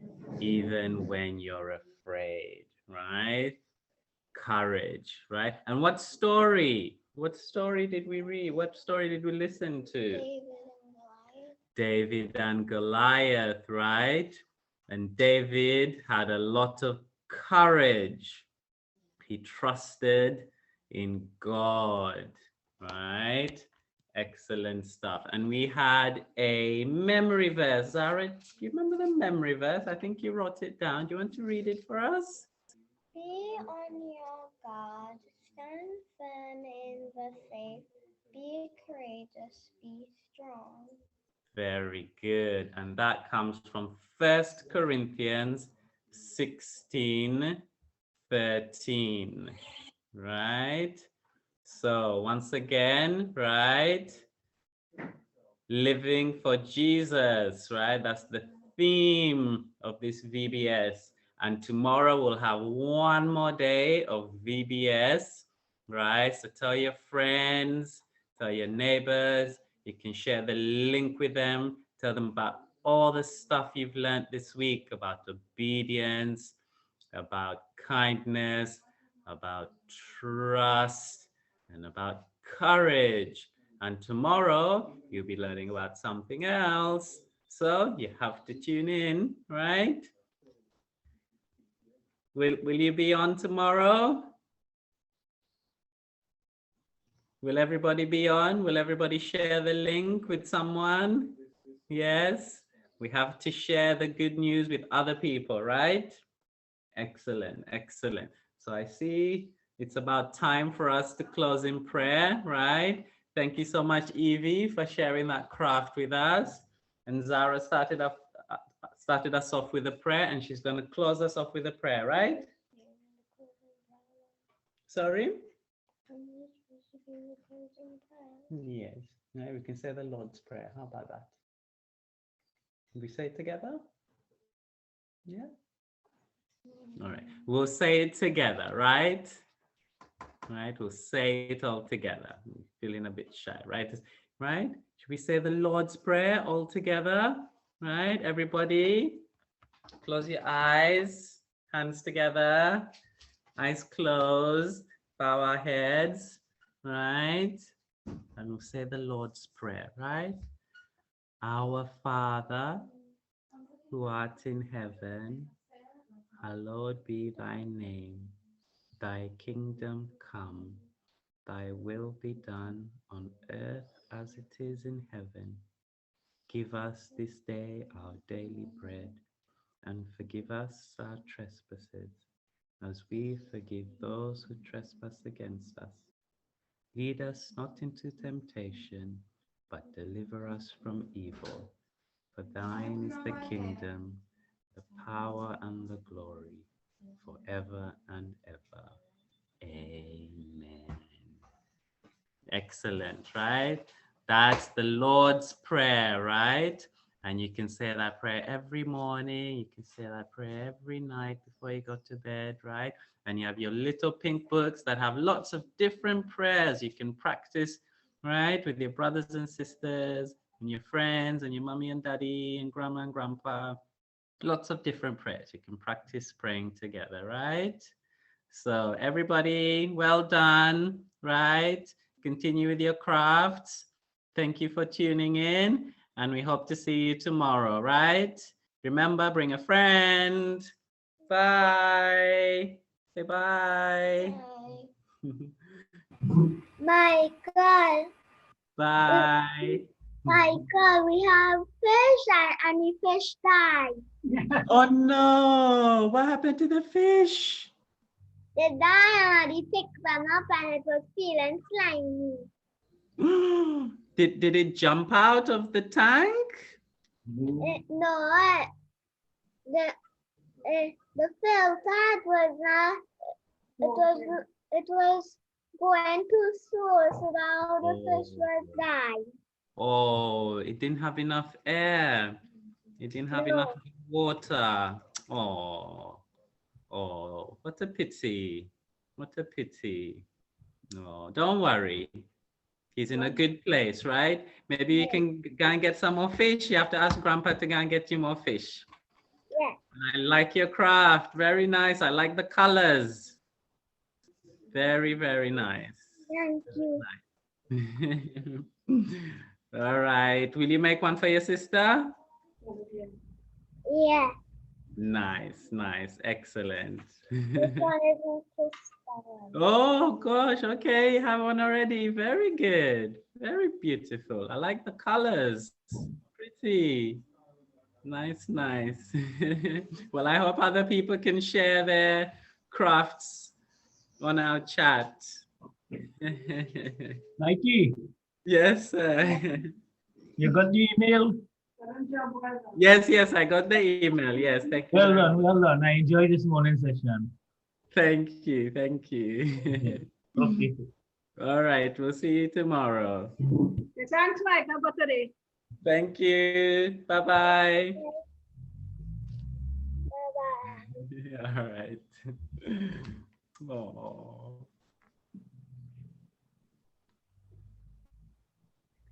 even when you're afraid, right? Courage, right? And what story? What story did we read? What story did we listen to? David and Goliath, right? And David had a lot of courage. He trusted in God, right? Excellent stuff. And we had a memory verse. Zara, do you remember the memory verse? I think you wrote it down. Do you want to read it for us? Be on your guard, stand firm in the faith, be courageous, be strong. Very good. And that comes from 1 Corinthians 16:13. Right? So once again, right? Living for Jesus, right? That's the theme of this VBS. And tomorrow we'll have one more day of VBS, right? So tell your friends, tell your neighbors, you can share the link with them, tell them about all the stuff you've learned this week about obedience, about kindness, about trust, and about courage. And tomorrow you'll be learning about something else. So you have to tune in, right? Will you be on tomorrow? Will everybody be on? Will everybody share the link with someone? Yes. We have to share the good news with other people, right? Excellent, excellent. So I see it's about time for us to close in prayer, right? Thank you so much, Evie, for sharing that craft with us. And Zara started us off with a prayer, and she's going to close us off with a prayer, right? Sorry? Yes. Now we can say the Lord's Prayer. How about that? Can we say it together? Yeah. All right. We'll say it together, right? Right, we'll say it all together. I'm feeling a bit shy, right? Right? Should we say the Lord's Prayer all together? Right, everybody? Close your eyes, hands together, eyes closed, bow our heads, right? And we'll say the Lord's Prayer, right? Our Father, who art in heaven, hallowed be thy name. Thy kingdom come. Thy will be done on earth as it is in heaven. Give us this day our daily bread, and forgive us our trespasses, as we forgive those who trespass against us. Lead us not into temptation, but deliver us from evil. For thine is the kingdom, the power, and the glory, forever and ever. Amen. Excellent, right? That's the Lord's Prayer, right? And you can say that prayer every morning. You can say that prayer every night before you go to bed, right? And you have your little pink books that have lots of different prayers you can practice, right? With your brothers and sisters and your friends and your mommy and daddy and grandma and grandpa. Lots of different prayers you can practice praying together, right? So everybody, well done, right? Continue with your crafts. Thank you for tuning in, and we hope to see you tomorrow, right? Remember, bring a friend. Bye. Say bye. Michael, Bye. Michael, we have fish and the fish died. Oh no, what happened to the fish? They died and he picked them up and it was feeling slimy. Did it jump out of the tank? No, the filter was not. It was going too slow, so now the fish was dying. Oh, it didn't have enough air. It didn't have enough water. Oh, what a pity. What a pity. No, don't worry. He's in a good place, right? Maybe you can go and get some more fish. You have to ask Grandpa to go and get you more fish. Yeah. I like your craft. Very nice. I like the colors. Very, very nice. Thank you. All right. Will you make one for your sister? Yeah. Nice, nice. Excellent. This one isn't Oh gosh, okay, you have one already. Very good. Very beautiful. I like the colors. Pretty. Nice, nice. Well, I hope other people can share their crafts on our chat. Nike. Yes, sir. You got the email? Yes, yes, I got the email. Yes, thank you. Well done, well done. I enjoyed this morning session. Thank you, thank you. Okay. All right, we'll see you tomorrow. Thanks, Mike. Have a good day. Thank you. Bye-bye. Bye-bye. All right. Oh.